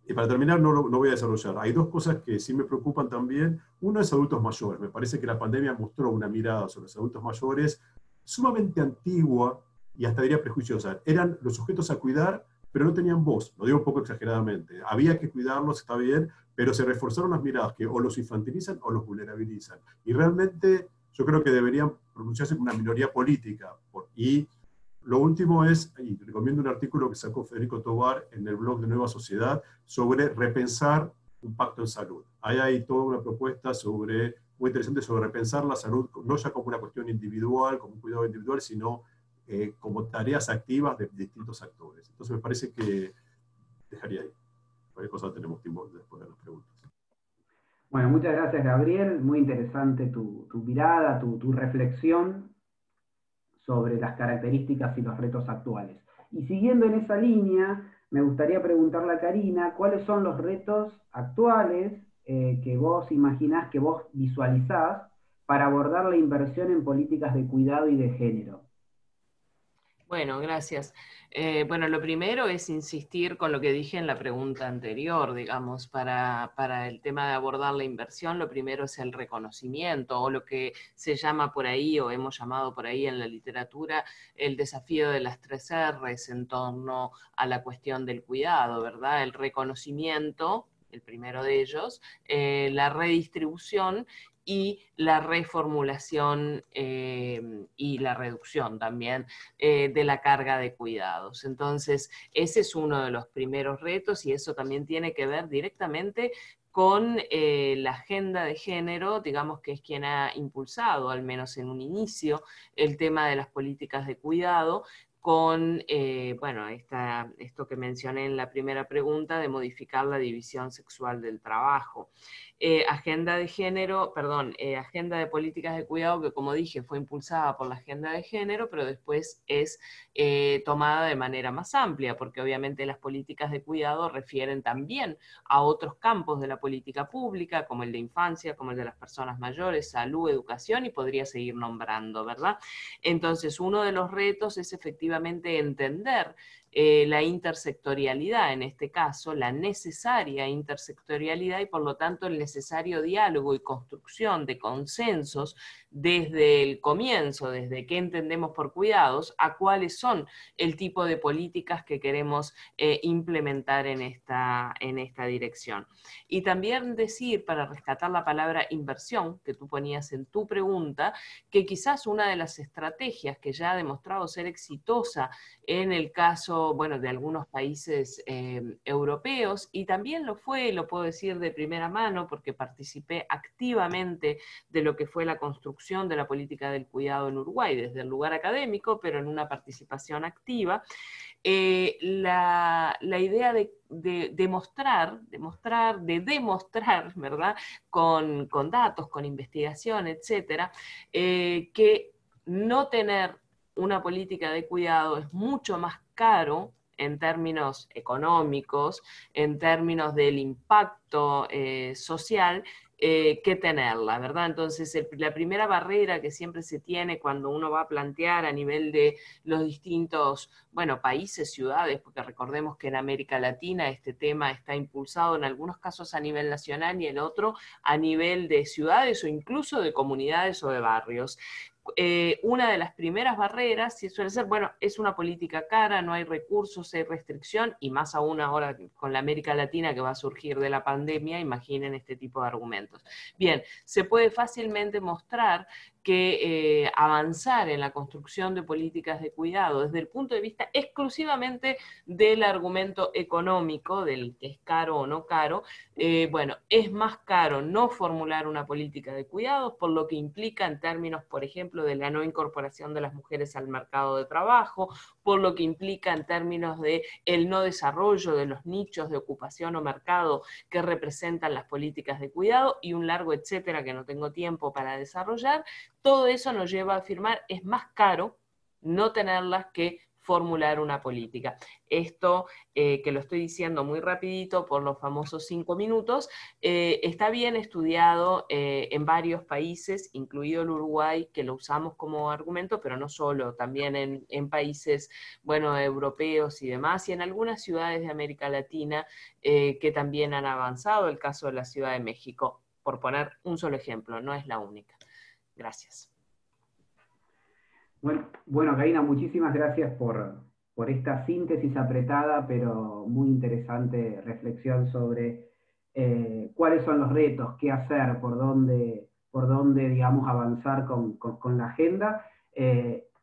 Y para terminar, no voy a desarrollar. Hay dos cosas que sí me preocupan también. Uno es adultos mayores. Me parece que la pandemia mostró una mirada sobre los adultos mayores sumamente antigua, y hasta diría prejuiciosa. Eran los sujetos a cuidar, pero no tenían voz, lo digo un poco exageradamente. Había que cuidarlos, está bien, pero se reforzaron las miradas que o los infantilizan o los vulnerabilizan. Y realmente yo creo que deberían pronunciarse como una minoría política. Y lo último es, y recomiendo un artículo que sacó Federico Tobar en el blog de Nueva Sociedad sobre repensar un pacto en salud. Ahí hay toda una propuesta muy interesante sobre repensar la salud, no ya como una cuestión individual, como un cuidado individual, sino como tareas activas de distintos actores. Entonces me parece que dejaría ahí. Cualquier cosa tenemos tiempo después de las preguntas. Bueno, muchas gracias, Gabriel. Muy interesante tu mirada, tu reflexión sobre las características y los retos actuales. Y siguiendo en esa línea, me gustaría preguntarle a Karina, ¿cuáles son los retos actuales que vos imaginás, que vos visualizás para abordar la inversión en políticas de cuidado y de género? Bueno, gracias. Bueno, lo primero es insistir con lo que dije en la pregunta anterior, digamos, para el tema de abordar la inversión, lo primero es el reconocimiento, o lo que se llama por ahí, o hemos llamado por ahí en la literatura, el desafío de las 3 R's en torno a la cuestión del cuidado, ¿verdad? El reconocimiento, el primero de ellos, la redistribución y la reformulación y la reducción también de la carga de cuidados. Entonces, ese es uno de los primeros retos y eso también tiene que ver directamente con la agenda de género, digamos que es quien ha impulsado, al menos en un inicio, el tema de las políticas de cuidado, con, bueno, esto que mencioné en la primera pregunta, de modificar la división sexual del trabajo. Agenda de género, perdón, agenda de políticas de cuidado que, como dije, fue impulsada por la agenda de género, pero después es tomada de manera más amplia, porque obviamente las políticas de cuidado refieren también a otros campos de la política pública, como el de infancia, como el de las personas mayores, salud, educación, y podría seguir nombrando, ¿verdad? Entonces, uno de los retos es efectivamente entender la intersectorialidad, en este caso, la necesaria intersectorialidad y por lo tanto el necesario diálogo y construcción de consensos desde el comienzo, desde qué entendemos por cuidados, a cuáles son el tipo de políticas que queremos implementar en esta dirección. Y también decir, para rescatar la palabra inversión, que tú ponías en tu pregunta, que quizás una de las estrategias que ya ha demostrado ser exitosa en el caso, bueno, de algunos países europeos, y también lo fue, lo puedo decir de primera mano, porque participé activamente de lo que fue la construcción de la política del cuidado en Uruguay, desde el lugar académico, pero en una participación activa. La idea de demostrar, ¿verdad? Con datos, con investigación, etcétera, que no tener una política de cuidado es mucho más caro en términos económicos, en términos del impacto social, que tenerla, ¿verdad? Entonces, la primera barrera que siempre se tiene cuando uno va a plantear a nivel de los distintos, bueno, países, ciudades, porque recordemos que en América Latina este tema está impulsado en algunos casos a nivel nacional y en otro a nivel de ciudades o incluso de comunidades o de barrios. Una de las primeras barreras suele ser, bueno, es una política cara, no hay recursos, hay restricción, y más aún ahora con la América Latina que va a surgir de la pandemia, imaginen este tipo de argumentos. Bien, se puede fácilmente mostrar que avanzar en la construcción de políticas de cuidado desde el punto de vista exclusivamente del argumento económico, del que es caro o no caro, bueno, es más caro no formular una política de cuidados, por lo que implica en términos, por ejemplo, de la no incorporación de las mujeres al mercado de trabajo, por lo que implica en términos de el no desarrollo de los nichos de ocupación o mercado que representan las políticas de cuidado y un largo etcétera que no tengo tiempo para desarrollar. Todo eso nos lleva a afirmar es más caro no tenerlas que formular una política. Esto, que lo estoy diciendo muy rapidito por los famosos 5 minutos, está bien estudiado en varios países, incluido el Uruguay, que lo usamos como argumento, pero no solo, también en países, bueno, europeos y demás, y en algunas ciudades de América Latina que también han avanzado, el caso de la Ciudad de México, por poner un solo ejemplo, no es la única. Gracias. Bueno, Karina, muchísimas gracias por esta síntesis apretada, pero muy interesante reflexión sobre cuáles son los retos, qué hacer, por dónde digamos, avanzar con la agenda,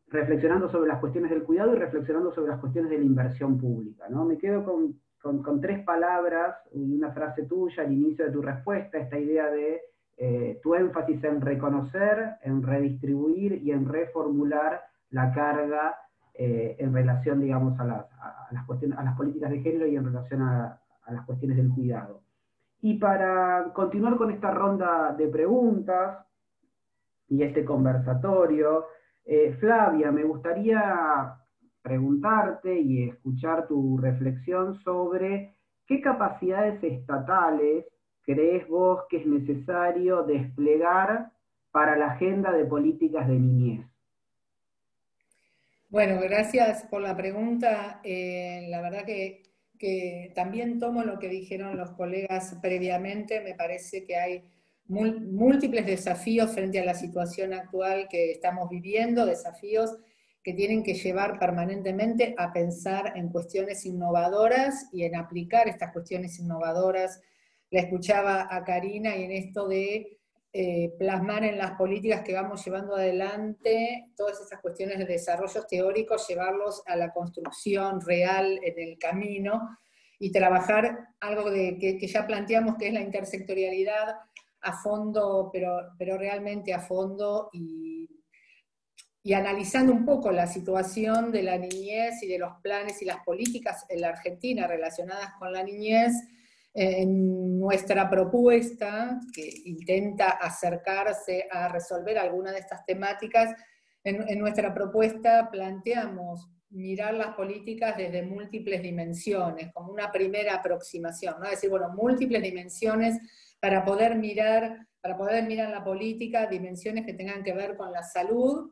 reflexionando sobre las cuestiones del cuidado y reflexionando sobre las cuestiones de la inversión pública, ¿no? Me quedo con tres palabras y una frase tuya al inicio de tu respuesta, esta idea de tu énfasis en reconocer, en redistribuir y en reformular la carga en relación, digamos, a las políticas de género y en relación a las cuestiones del cuidado. Y para continuar con esta ronda de preguntas y este conversatorio, Flavia, me gustaría preguntarte y escuchar tu reflexión sobre qué capacidades estatales crees vos que es necesario desplegar para la agenda de políticas de niñez. Bueno, gracias por la pregunta. La verdad que también tomo lo que dijeron los colegas previamente. Me parece que hay múltiples desafíos frente a la situación actual que estamos viviendo, desafíos que tienen que llevar permanentemente a pensar en cuestiones innovadoras y en aplicar estas cuestiones innovadoras. La escuchaba a Karina y en esto de plasmar en las políticas que vamos llevando adelante todas esas cuestiones de desarrollos teóricos, llevarlos a la construcción real en el camino y trabajar algo que ya planteamos que es la intersectorialidad a fondo, pero realmente a fondo y analizando un poco la situación de la niñez y de los planes y las políticas en la Argentina relacionadas con la niñez. En nuestra propuesta, que intenta acercarse a resolver alguna de estas temáticas, en nuestra propuesta planteamos mirar las políticas desde múltiples dimensiones, como una primera aproximación, ¿no? Es decir, bueno, múltiples dimensiones para poder mirar en la política dimensiones que tengan que ver con la salud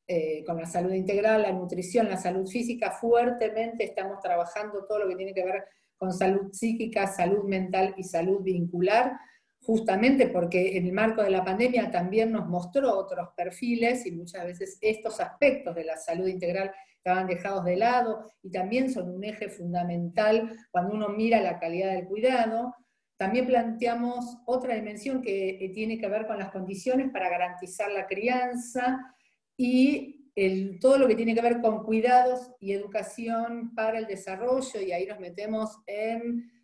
integral, la nutrición, la salud física. Fuertemente estamos trabajando todo lo que tiene que ver con salud psíquica, salud mental y salud vincular, justamente porque en el marco de la pandemia también nos mostró otros perfiles y muchas veces estos aspectos de la salud integral estaban dejados de lado y también son un eje fundamental cuando uno mira la calidad del cuidado. También planteamos otra dimensión que tiene que ver con las condiciones para garantizar la crianza y todo lo que tiene que ver con cuidados y educación para el desarrollo, y ahí nos metemos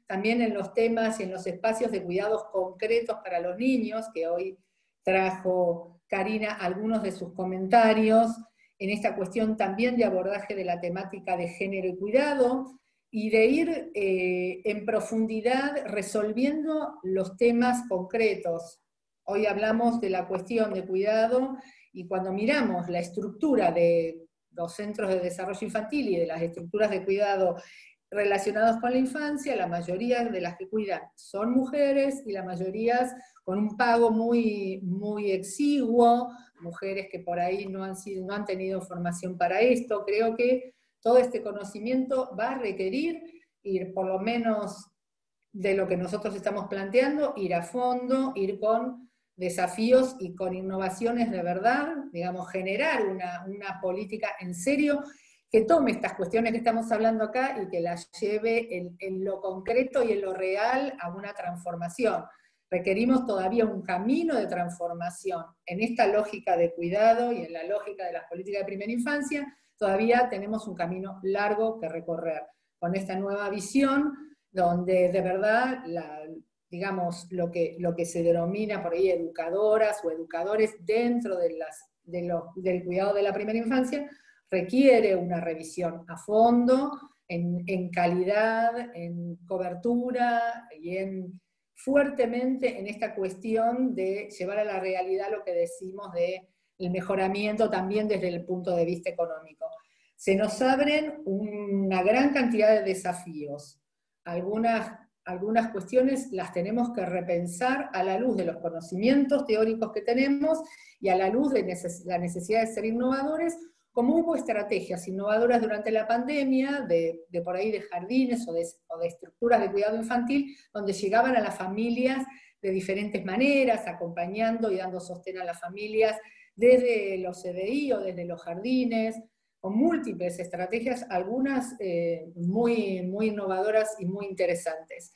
también en los temas y en los espacios de cuidados concretos para los niños, que hoy trajo Karina algunos de sus comentarios, en esta cuestión también de abordaje de la temática de género y cuidado, y de ir en profundidad resolviendo los temas concretos. Hoy hablamos de la cuestión de cuidado, y cuando miramos la estructura de los centros de desarrollo infantil y de las estructuras de cuidado relacionados con la infancia, la mayoría de las que cuidan son mujeres y la mayoría con un pago muy, muy exiguo, mujeres que por ahí no han tenido formación para esto. Creo que todo este conocimiento va a requerir ir por lo menos de lo que nosotros estamos planteando, ir a fondo, ir con desafíos y con innovaciones de verdad, digamos, generar una política en serio que tome estas cuestiones que estamos hablando acá y que las lleve en lo concreto y en lo real a una transformación. Requerimos todavía un camino de transformación. En esta lógica de cuidado y en la lógica de las políticas de primera infancia, todavía tenemos un camino largo que recorrer. Con esta nueva visión, donde de verdad digamos, lo que se denomina por ahí educadoras o educadores dentro del cuidado de la primera infancia, requiere una revisión a fondo, en calidad, en cobertura y fuertemente en esta cuestión de llevar a la realidad lo que decimos de el mejoramiento también desde el punto de vista económico. Se nos abren una gran cantidad de desafíos. Algunas cuestiones las tenemos que repensar a la luz de los conocimientos teóricos que tenemos y a la luz de la necesidad de ser innovadores, como hubo estrategias innovadoras durante la pandemia, de por ahí de jardines o de estructuras de cuidado infantil, donde llegaban a las familias de diferentes maneras, acompañando y dando sostén a las familias desde los CDI o desde los jardines, con múltiples estrategias, algunas muy, muy innovadoras y muy interesantes.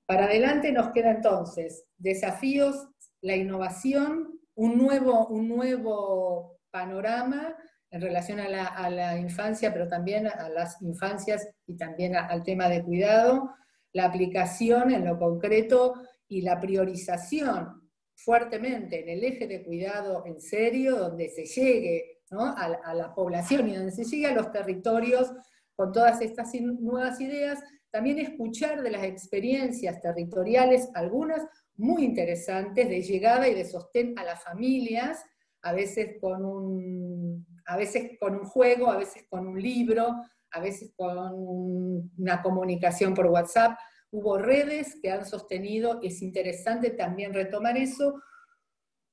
Para adelante nos queda entonces desafíos, la innovación, un nuevo panorama en relación a la infancia, pero también a las infancias y también al tema de cuidado, la aplicación en lo concreto y la priorización fuertemente en el eje de cuidado en serio, donde se llegue, ¿no?, a la población y donde se llegue a los territorios con todas estas nuevas ideas. También escuchar de las experiencias territoriales, algunas muy interesantes, de llegada y de sostén a las familias, a veces con un juego, a veces con un libro, a veces con una comunicación por WhatsApp. Hubo redes que han sostenido, es interesante también retomar eso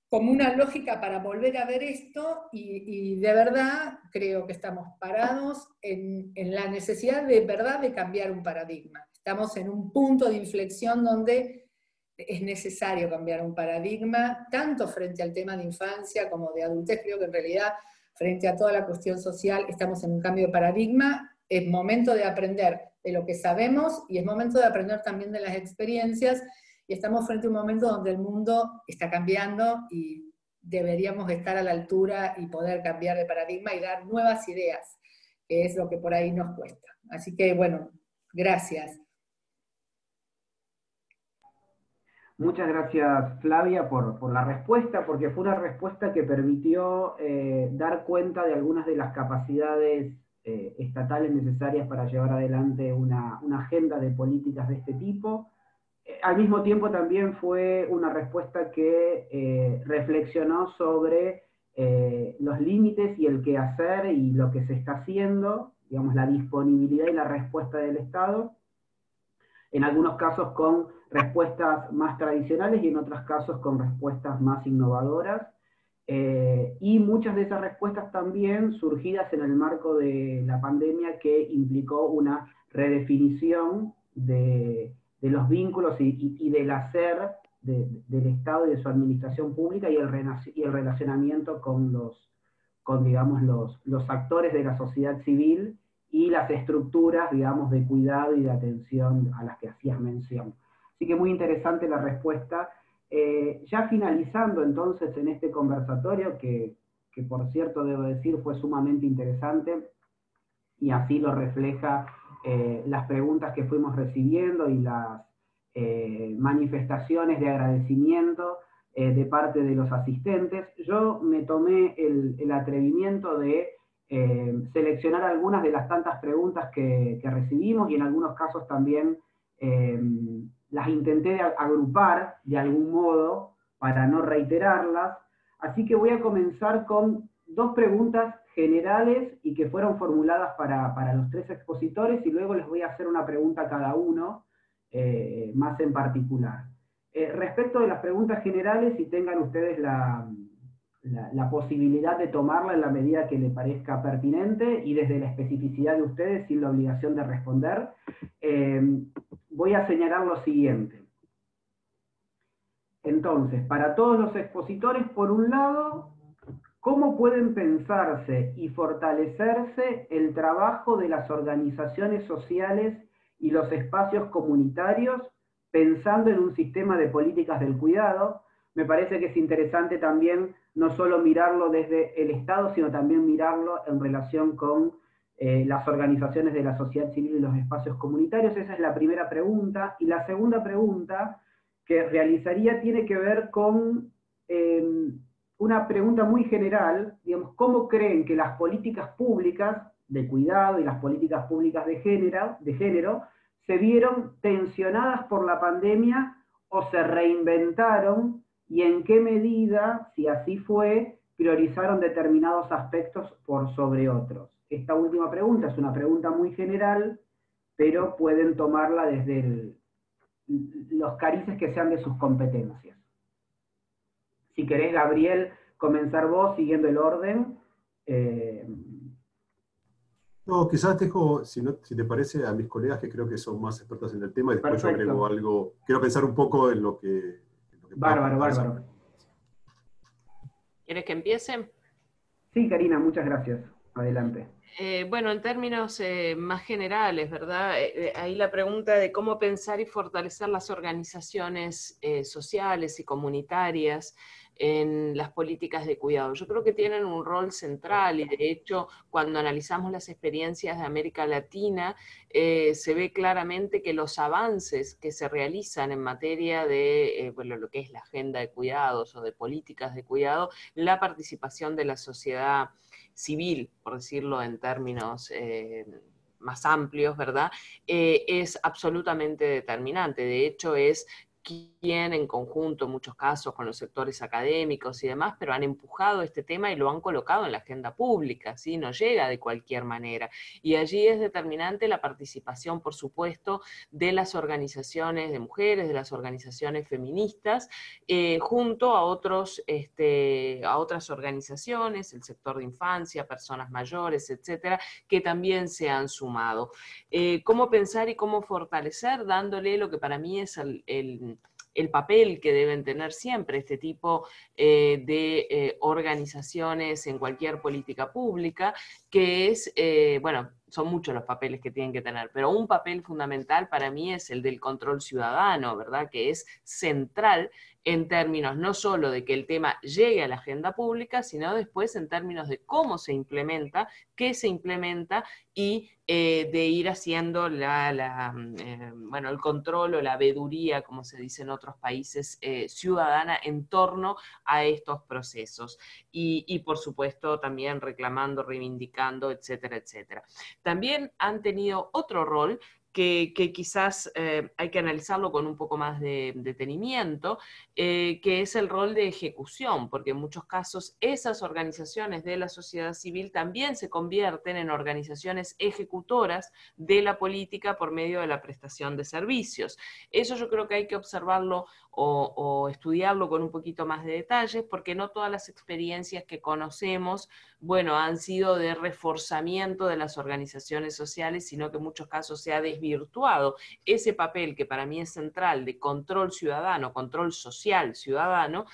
como una lógica para volver a ver esto, y de verdad creo que estamos parados en la necesidad de verdad de cambiar un paradigma. Estamos en un punto de inflexión donde es necesario cambiar un paradigma, tanto frente al tema de infancia como de adultez. Creo que en realidad, frente a toda la cuestión social, estamos en un cambio de paradigma. Es momento de aprender de lo que sabemos y es momento de aprender también de las experiencias, y estamos frente a un momento donde el mundo está cambiando y deberíamos estar a la altura y poder cambiar de paradigma y dar nuevas ideas, que es lo que por ahí nos cuesta. Así que, bueno, gracias. Muchas gracias, Flavia, por la respuesta, porque fue una respuesta que permitió dar cuenta de algunas de las capacidades estatales necesarias para llevar adelante una agenda de políticas de este tipo. Al mismo tiempo también fue una respuesta que reflexionó sobre los límites y el qué hacer y lo que se está haciendo, digamos, la disponibilidad y la respuesta del Estado, en algunos casos con respuestas más tradicionales y en otros casos con respuestas más innovadoras, y muchas de esas respuestas también surgidas en el marco de la pandemia, que implicó una redefinición de los vínculos y del hacer del Estado y de su administración pública, y el relacionamiento con digamos, los actores de la sociedad civil y las estructuras, digamos, de cuidado y de atención a las que hacías mención. Así que muy interesante la respuesta. Ya finalizando entonces en este conversatorio, que por cierto debo decir fue sumamente interesante, y así lo refleja las preguntas que fuimos recibiendo y las manifestaciones de agradecimiento de parte de los asistentes. Yo me tomé el atrevimiento de seleccionar algunas de las tantas preguntas que recibimos, y en algunos casos también las intenté agrupar de algún modo para no reiterarlas. Así que voy a comenzar con dos preguntas generales y que fueron formuladas para los tres expositores, y luego les voy a hacer una pregunta a cada uno, más en particular. Respecto de las preguntas generales, si tengan ustedes la posibilidad de tomarla en la medida que les parezca pertinente y desde la especificidad de ustedes, sin la obligación de responder, voy a señalar lo siguiente. Entonces, para todos los expositores, por un lado, ¿cómo pueden pensarse y fortalecerse el trabajo de las organizaciones sociales y los espacios comunitarios pensando en un sistema de políticas del cuidado? Me parece que es interesante también no solo mirarlo desde el Estado, sino también mirarlo en relación con las organizaciones de la sociedad civil y los espacios comunitarios. Esa es la primera pregunta. Y la segunda pregunta que realizaría tiene que ver con una pregunta muy general, digamos, ¿cómo creen que las políticas públicas de cuidado y las políticas públicas de género se vieron tensionadas por la pandemia o se reinventaron, y en qué medida, si así fue, priorizaron determinados aspectos por sobre otros? Esta última pregunta es una pregunta muy general, pero pueden tomarla desde los carices que sean de sus competencias. Si querés, Gabriel, comenzar vos siguiendo el orden. No, quizás dejo, si te parece, a mis colegas que creo que son más expertos en el tema, y después Perfecto. Yo agrego algo. Quiero pensar un poco en lo que bárbaro. ¿Quieres que empiece? Sí, Karina, muchas gracias. Adelante. Bueno, en términos más generales, ¿verdad? Ahí la pregunta de cómo pensar y fortalecer las organizaciones sociales y comunitarias en las políticas de cuidado. Yo creo que tienen un rol central y de hecho cuando analizamos las experiencias de América Latina se ve claramente que los avances que se realizan en materia de bueno, lo que es la agenda de cuidados o de políticas de cuidado, la participación de la sociedad civil, por decirlo en términos más amplios, ¿verdad? Es absolutamente determinante. De hecho, es quien en conjunto, en muchos casos, con los sectores académicos y demás, pero han empujado este tema y lo han colocado en la agenda pública, ¿sí? No llega de cualquier manera. Y allí es determinante la participación, por supuesto, de las organizaciones de mujeres, de las organizaciones feministas, junto a otras organizaciones, el sector de infancia, personas mayores, etcétera, que también se han sumado. ¿Cómo pensar y cómo fortalecer? Dándole lo que para mí es el papel que deben tener siempre este tipo de organizaciones en cualquier política pública, que es, bueno, son muchos los papeles que tienen que tener, pero un papel fundamental para mí es el del control ciudadano, ¿verdad? Que es central en términos no solo de que el tema llegue a la agenda pública, sino después en términos de cómo se implementa, qué se implementa y de ir haciendo bueno, el control o la veeduría, como se dice en otros países, ciudadana en torno a estos procesos. Y por supuesto también reclamando, reivindicando, etcétera, etcétera. También han tenido otro rol que quizás hay que analizarlo con un poco más de detenimiento, que es el rol de ejecución, porque en muchos casos esas organizaciones de la sociedad civil también se convierten en organizaciones ejecutoras de la política por medio de la prestación de servicios. Eso yo creo que hay que observarlo o estudiarlo con un poquito más de detalles, porque no todas las experiencias que conocemos, bueno, han sido de reforzamiento de las organizaciones sociales, sino que en muchos casos se ha desvirtuado ese papel que para mí es central de control ciudadano, control social ciudadano,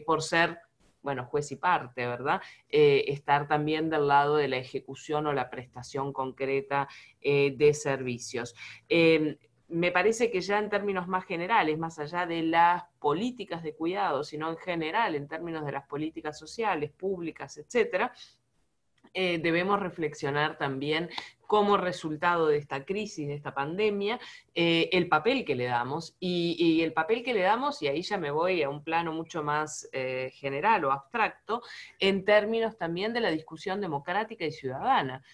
por ser, bueno, juez y parte, ¿verdad? Estar también del lado de la ejecución o la prestación concreta de servicios. Me parece que ya en términos más generales, más allá de las políticas de cuidado, sino en general, en términos de las políticas sociales, públicas, etcétera, debemos reflexionar también como resultado de esta crisis, de esta pandemia, el papel que le damos, y el papel que le damos, y ahí ya me voy a un plano mucho más general o abstracto, en términos también de la discusión democrática y ciudadana.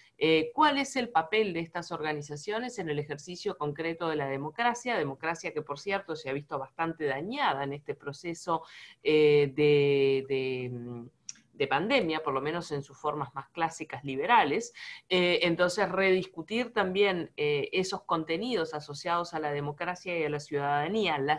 ¿Cuál es el papel de estas organizaciones en el ejercicio concreto de la democracia? Democracia que, por cierto, se ha visto bastante dañada en este proceso de pandemia, por lo menos en sus formas más clásicas liberales. Entonces rediscutir también esos contenidos asociados a la democracia y a la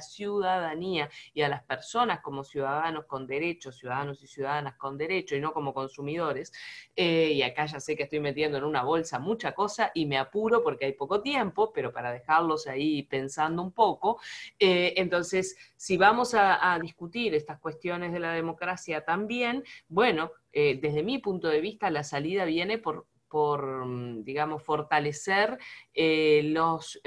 ciudadanía y a las personas como ciudadanos con derechos, ciudadanos y ciudadanas con derecho y no como consumidores. Y acá ya sé que estoy metiendo en una bolsa mucha cosa y me apuro porque hay poco tiempo, pero para dejarlos ahí pensando un poco. Entonces, si vamos a discutir estas cuestiones de la democracia también, bueno, desde mi punto de vista la salida viene por digamos, fortalecer los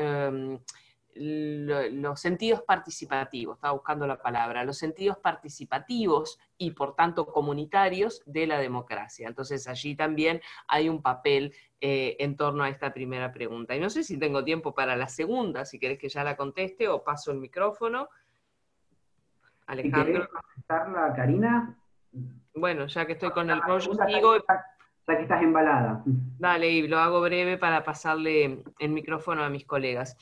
sentidos participativos, estaba buscando la palabra, los sentidos participativos y por tanto comunitarios de la democracia. Entonces allí también hay un papel en torno a esta primera pregunta. Y no sé si tengo tiempo para la segunda, si querés que ya la conteste o paso el micrófono. Alejandro. Si querés contestarla, Karina. Bueno, ya que estoy con el rollo, sigo. Ya que estás embalada. Dale, y lo hago breve para pasarle el micrófono a mis colegas.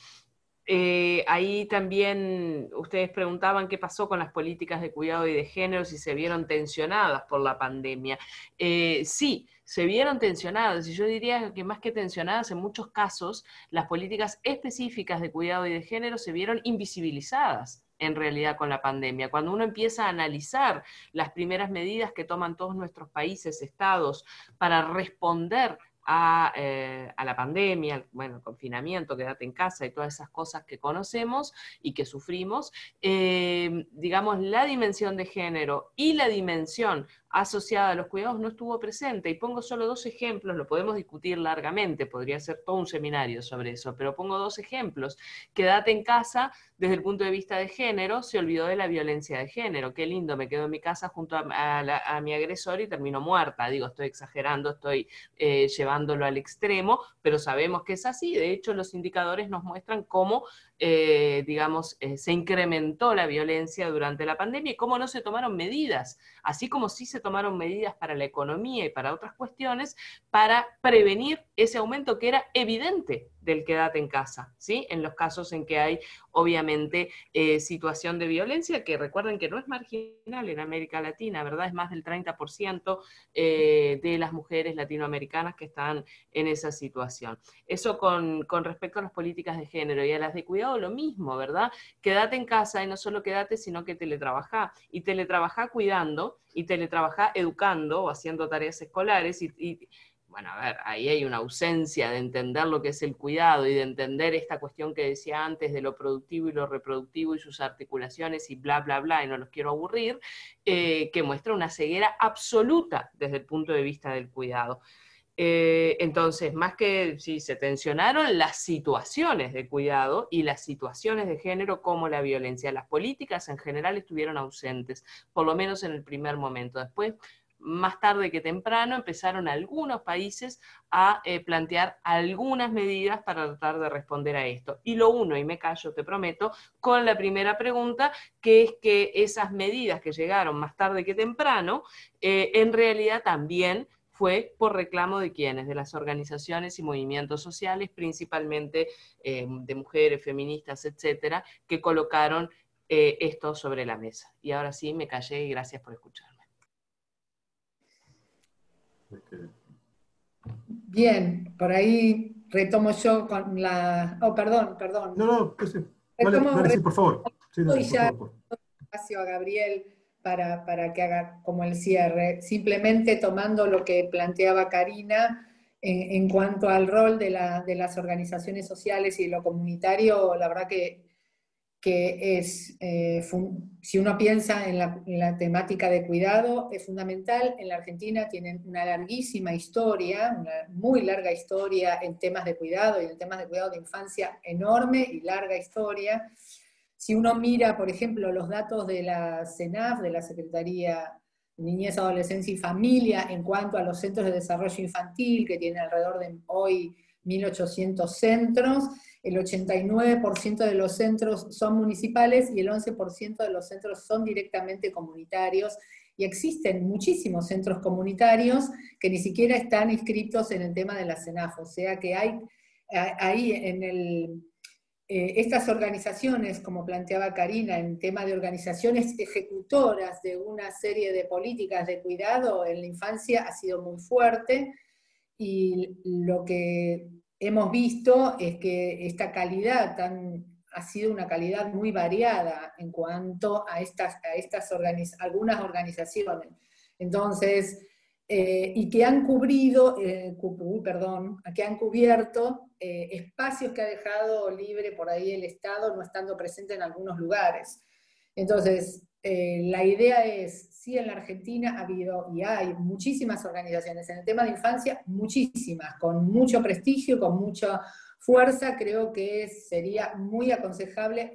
Ahí también ustedes preguntaban qué pasó con las políticas de cuidado y de género, si se vieron tensionadas por la pandemia. Sí, se vieron tensionadas, y yo diría que más que tensionadas, en muchos casos, las políticas específicas de cuidado y de género se vieron invisibilizadas en realidad con la pandemia. Cuando uno empieza a analizar las primeras medidas que toman todos nuestros países, estados, para responder a la pandemia, bueno, el confinamiento, quédate en casa y todas esas cosas que conocemos y que sufrimos, digamos, la dimensión de género y la dimensión asociada a los cuidados no estuvo presente. Y pongo solo 2 ejemplos, lo podemos discutir largamente, podría ser todo un seminario sobre eso, pero pongo 2 ejemplos. Quédate en casa, desde el punto de vista de género, se olvidó de la violencia de género. Qué lindo, me quedo en mi casa junto a mi agresor y termino muerta. Digo, estoy exagerando, estoy llevándolo al extremo, pero sabemos que es así. De hecho, los indicadores nos muestran cómo, se incrementó la violencia durante la pandemia y cómo no se tomaron medidas, así como sí se tomaron medidas para la economía y para otras cuestiones, para prevenir ese aumento que era evidente del quédate en casa, ¿sí? En los casos en que hay, obviamente, situación de violencia, que recuerden que no es marginal en América Latina, ¿verdad? Es más del 30% de las mujeres latinoamericanas que están en esa situación. Eso con respecto a las políticas de género, y a las de cuidado lo mismo, ¿verdad? Quédate en casa, y no solo quédate, sino que teletrabajá, y teletrabajá cuidando, y teletrabajá educando o haciendo tareas escolares, bueno, a ver, ahí hay una ausencia de entender lo que es el cuidado y de entender esta cuestión que decía antes de lo productivo y lo reproductivo y sus articulaciones y bla, bla, bla, y no los quiero aburrir, que muestra una ceguera absoluta desde el punto de vista del cuidado. Entonces, más que si se tensionaron las situaciones de cuidado y las situaciones de género como la violencia, las políticas en general estuvieron ausentes, por lo menos en el primer momento. Después, más tarde que temprano, empezaron algunos países a plantear algunas medidas para tratar de responder a esto. Y lo uno, y me callo, te prometo, con la primera pregunta, que es que esas medidas que llegaron más tarde que temprano, en realidad también fue por reclamo de quienes, de las organizaciones y movimientos sociales, principalmente de mujeres, feministas, etcétera, que colocaron esto sobre la mesa. Y ahora sí, me callé y gracias por escucharme. Bien, por ahí retomo yo con la... Oh, perdón. No, pues sí. Dale, sí, por favor. Sí, dale, Y ya por favor. espacio a Gabriel para que haga como el cierre, simplemente tomando lo que planteaba Karina en cuanto al rol de las organizaciones sociales y lo comunitario. La verdad que es, si uno piensa en la temática de cuidado, es fundamental. En la Argentina tienen una larguísima historia, una muy larga historia en temas de cuidado, y en temas de cuidado de infancia enorme y larga historia. Si uno mira, por ejemplo, los datos de la CENAF, de la Secretaría de Niñez, Adolescencia y Familia, en cuanto a los centros de desarrollo infantil, que tienen alrededor de hoy 1.800 centros, el 89% de los centros son municipales y el 11% de los centros son directamente comunitarios, y existen muchísimos centros comunitarios que ni siquiera están inscritos en el tema de la CENAF, o sea que hay ahí en estas organizaciones, como planteaba Karina, en tema de organizaciones ejecutoras de una serie de políticas de cuidado en la infancia, ha sido muy fuerte, y lo que hemos visto es que esta calidad ha sido una calidad muy variada en cuanto a algunas organizaciones. Entonces, y que han que han cubierto espacios que ha dejado libre por ahí el Estado, no estando presente en algunos lugares. Entonces, la idea es, sí, en la Argentina ha habido y hay muchísimas organizaciones en el tema de infancia, muchísimas, con mucho prestigio, con mucha fuerza. Creo que sería muy aconsejable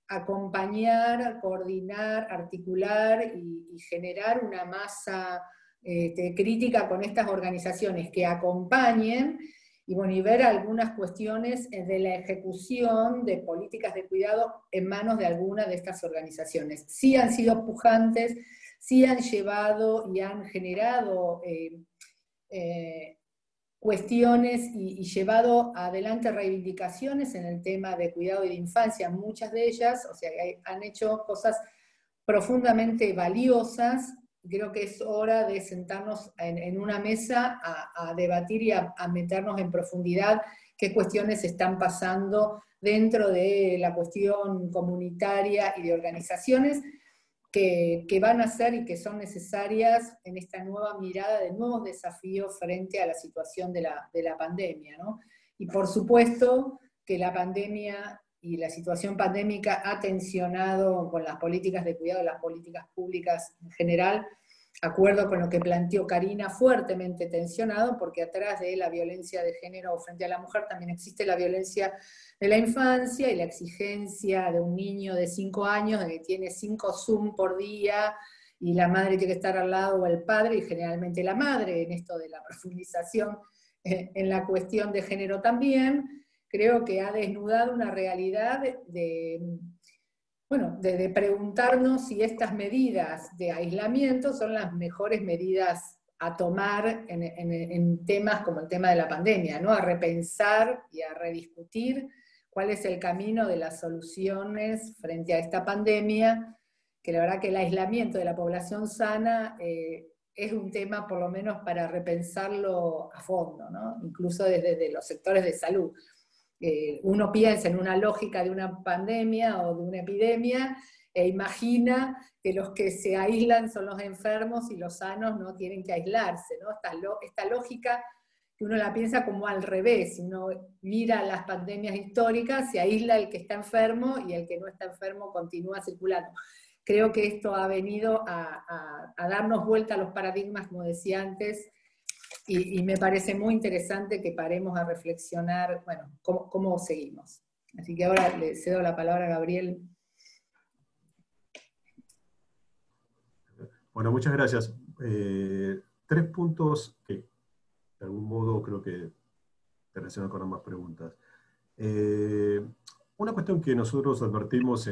acompañar, coordinar, articular y generar una masa crítica con estas organizaciones que acompañen, y bueno, y ver algunas cuestiones de la ejecución de políticas de cuidado en manos de alguna de estas organizaciones. Sí han sido pujantes, sí han llevado y han generado cuestiones y llevado adelante reivindicaciones en el tema de cuidado y de infancia, muchas de ellas, o sea, han hecho cosas profundamente valiosas. Creo que es hora de sentarnos en una mesa a debatir y a meternos en profundidad qué cuestiones están pasando dentro de la cuestión comunitaria y de organizaciones que van a ser y que son necesarias en esta nueva mirada de nuevos desafíos frente a la situación de la pandemia, ¿no? Y por supuesto que la pandemia y la situación pandémica ha tensionado con las políticas de cuidado, las políticas públicas en general, acuerdo con lo que planteó Karina, fuertemente tensionado, porque atrás de la violencia de género frente a la mujer también existe la violencia de la infancia y la exigencia de un niño de 5 años, de que tiene 5 Zoom por día, y la madre tiene que estar al lado, o el padre, y generalmente la madre, en esto de la profundización en la cuestión de género también. Creo que ha desnudado una realidad de preguntarnos si estas medidas de aislamiento son las mejores medidas a tomar en temas como el tema de la pandemia, ¿no? A repensar y a rediscutir cuál es el camino de las soluciones frente a esta pandemia, que la verdad que el aislamiento de la población sana es un tema por lo menos para repensarlo a fondo, ¿no? Incluso desde los sectores de salud. Uno piensa en una lógica de una pandemia o de una epidemia e imagina que los que se aíslan son los enfermos y los sanos no tienen que aislarse, ¿no? Esta lógica que uno la piensa como al revés. Si uno mira las pandemias históricas, se aísla el que está enfermo y el que no está enfermo continúa circulando. Creo que esto ha venido a darnos vuelta a los paradigmas, como decía antes, y me parece muy interesante que paremos a reflexionar, bueno, cómo seguimos. Así que ahora le cedo la palabra a Gabriel. Bueno, muchas gracias. 3 puntos que de algún modo creo que te relacionan con ambas preguntas. Una cuestión que nosotros advertimos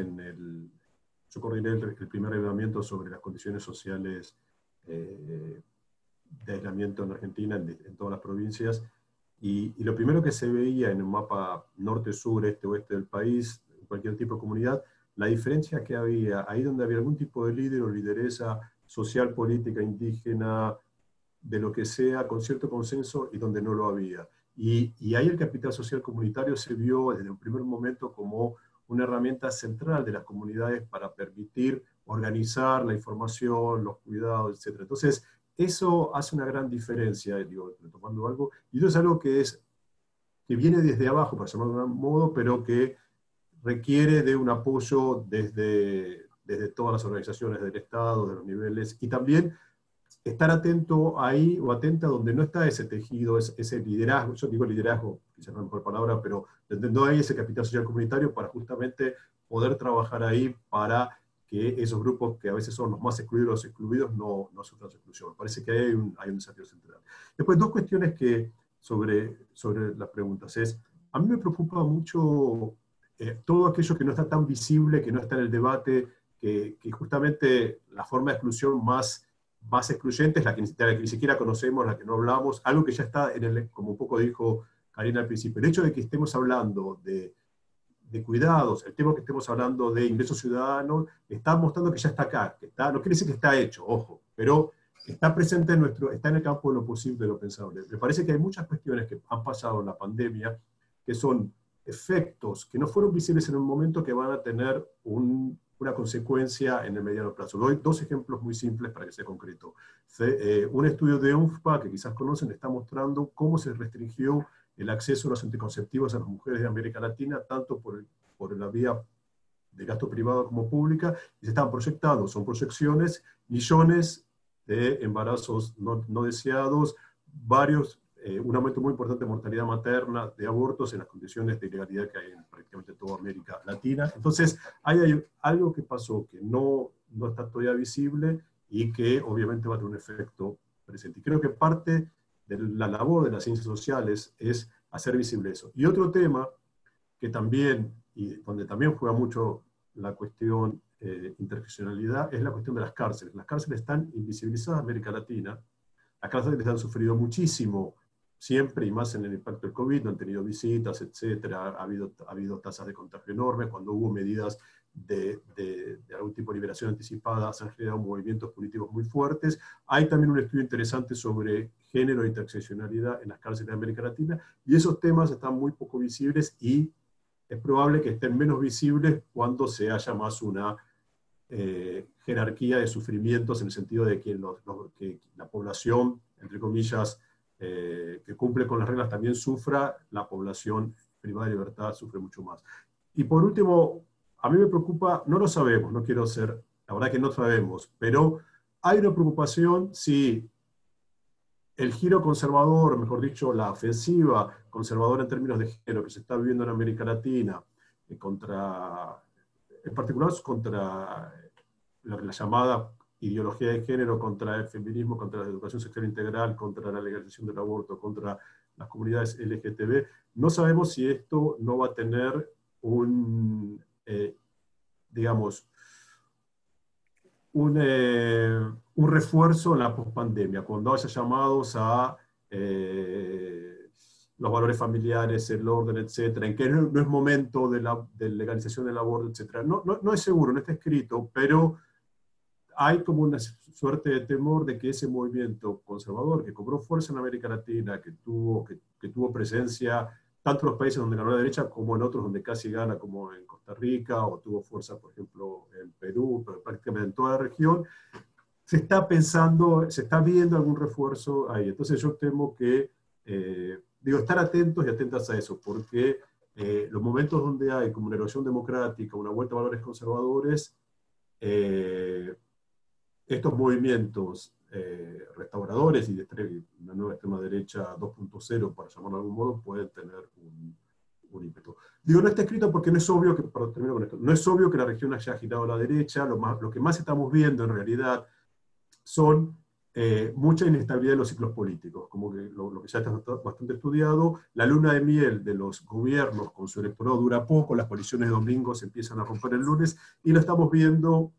yo coordiné el primer relevamiento sobre las condiciones sociales de aislamiento en Argentina, en todas las provincias, y lo primero que se veía en un mapa norte, sur, este, oeste del país, en cualquier tipo de comunidad, la diferencia que había, ahí donde había algún tipo de líder o lideresa social, política, indígena, de lo que sea, con cierto consenso, y donde no lo había. Y ahí el capital social comunitario se vio desde un primer momento como una herramienta central de las comunidades para permitir organizar la información, los cuidados, etc. Entonces, eso hace una gran diferencia, digo, retomando algo, y eso es algo que viene desde abajo, para llamarlo de algún modo, pero que requiere de un apoyo desde todas las organizaciones del Estado, de los niveles, y también estar atento ahí o atenta donde no está ese tejido, ese liderazgo, yo digo liderazgo, quizás no es la mejor palabra, pero donde no hay ese capital social comunitario para justamente poder trabajar ahí para que esos grupos que a veces son los más excluidos, los excluidos, no sufran su exclusión. Me parece que hay un desafío central. Después, 2 cuestiones sobre las preguntas. A mí me preocupa mucho todo aquello que no está tan visible, que no está en el debate, que justamente la forma de exclusión más excluyente es la que ni siquiera conocemos, la que no hablamos, algo que ya está como un poco dijo Karina al principio. El hecho de que estemos hablando de cuidados, el tema que estemos hablando de ingresos ciudadanos, está mostrando que ya está acá, no quiere decir que está hecho, ojo, pero está presente está en el campo de lo posible, de lo pensable. Me parece que hay muchas cuestiones que han pasado en la pandemia, que son efectos que no fueron visibles en un momento, que van a tener una consecuencia en el mediano plazo. Doy 2 ejemplos muy simples para que sea concreto. Un estudio de UNFPA, que quizás conocen, está mostrando cómo se restringió el acceso a los anticonceptivos a las mujeres de América Latina, tanto por la vía de gasto privado como pública, y se están proyectando, son proyecciones, millones de embarazos no deseados, un aumento muy importante de mortalidad materna, de abortos en las condiciones de ilegalidad que hay en prácticamente toda América Latina. Entonces, hay algo que pasó que no está todavía visible y que obviamente va a tener un efecto presente. Y creo que parte de la labor de las ciencias sociales es hacer visible eso. Y otro tema que también, y donde también juega mucho la cuestión interseccionalidad, es la cuestión de las cárceles. Las cárceles están invisibilizadas en América Latina. Las cárceles han sufrido muchísimo, siempre, y más en el impacto del COVID, no han tenido visitas, etcétera. Ha habido tasas de contagio enormes. Cuando hubo medidas de algún tipo de liberación anticipada, se han generado movimientos políticos muy fuertes. Hay también un estudio interesante sobre género e interseccionalidad en las cárceles de América Latina, y esos temas están muy poco visibles, y es probable que estén menos visibles cuando se haya más una jerarquía de sufrimientos, en el sentido de que la población, entre comillas, que cumple con las reglas también sufra, la población privada de libertad sufre mucho más. Y por último, a mí me preocupa, no lo sabemos, no quiero ser, la verdad que no sabemos, pero hay una preocupación si el giro conservador, mejor dicho, la ofensiva conservadora en términos de género que se está viviendo en América Latina, en particular contra la llamada ideología de género, contra el feminismo, contra la educación sexual integral, contra la legalización del aborto, contra las comunidades LGTB, no sabemos si esto no va a tener digamos, un refuerzo en la pospandemia, cuando haya llamados a los valores familiares, el orden, etcétera, en que no es momento de legalización del aborto, etcétera. No es seguro, no está escrito, pero hay como una suerte de temor de que ese movimiento conservador que cobró fuerza en América Latina, que tuvo presencia tanto en los países donde ganó la derecha como en otros donde casi gana, como en Costa Rica, o tuvo fuerza, por ejemplo, en Perú, pero prácticamente en toda la región, se está viendo algún refuerzo ahí. Entonces yo temo que, estar atentos y atentas a eso, porque los momentos donde hay como una erosión democrática, una vuelta a valores conservadores, estos movimientos restauradores y de una nueva extrema derecha 2.0, para llamarlo de algún modo, pueden tener un ímpetu. Digo, no está escrito porque no es obvio que, termino con esto, no es obvio que la región haya girado a la derecha. Lo que más estamos viendo en realidad son mucha inestabilidad en los ciclos políticos, como que lo que ya está bastante estudiado. La luna de miel de los gobiernos con su electorado dura poco, las coaliciones de domingo se empiezan a romper el lunes, y lo estamos viendo,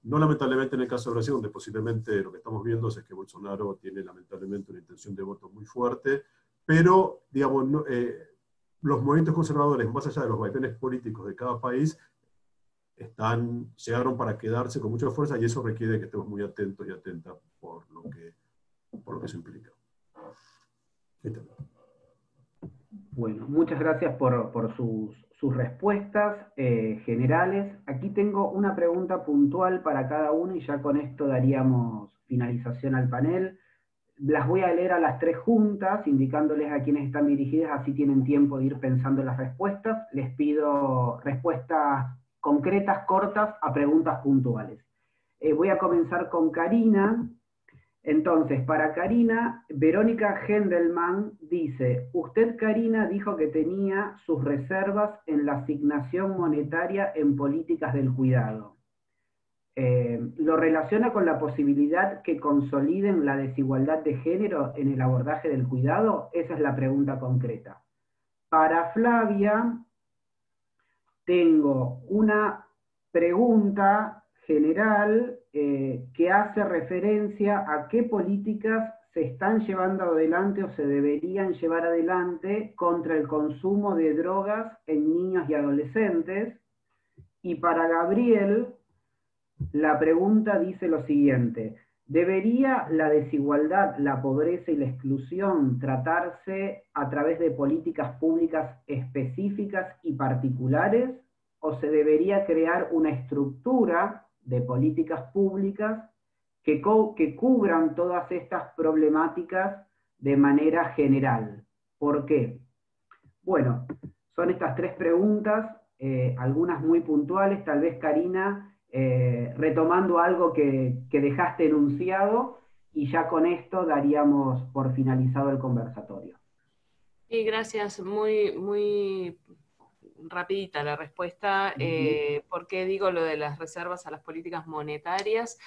no lamentablemente en el caso de Brasil, donde posiblemente lo que estamos viendo es que Bolsonaro tiene lamentablemente una intención de voto muy fuerte, pero digamos, los movimientos conservadores, más allá de los vaivenes políticos de cada país, llegaron para quedarse con mucha fuerza, y eso requiere que estemos muy atentos y atentas por lo que eso implica. Bueno, muchas gracias por sus respuestas generales. Aquí tengo una pregunta puntual para cada uno y ya con esto daríamos finalización al panel. Las voy a leer a las tres juntas, indicándoles a quienes están dirigidas, así tienen tiempo de ir pensando en las respuestas. Les pido respuestas concretas, cortas, a preguntas puntuales. Voy a comenzar con Karina. Entonces, para Karina, Verónica Gendelman dice: usted, Karina, dijo que tenía sus reservas en la asignación monetaria en políticas del cuidado. ¿Lo relaciona con la posibilidad que consoliden la desigualdad de género en el abordaje del cuidado? Esa es la pregunta concreta. Para Flavia, tengo una pregunta general que hace referencia a qué políticas se están llevando adelante o se deberían llevar adelante contra el consumo de drogas en niños y adolescentes. Y para Gabriel, la pregunta dice lo siguiente: ¿debería la desigualdad, la pobreza y la exclusión tratarse a través de políticas públicas específicas y particulares, o se debería crear una estructura de políticas públicas que cubran todas estas problemáticas de manera general? ¿Por qué? Bueno, son estas tres preguntas, algunas muy puntuales. Tal vez, Karina, retomando algo que dejaste enunciado, y ya con esto daríamos por finalizado el conversatorio. Sí, gracias. Muy rapidita la respuesta. ¿Por qué digo lo de las reservas a las políticas monetarias?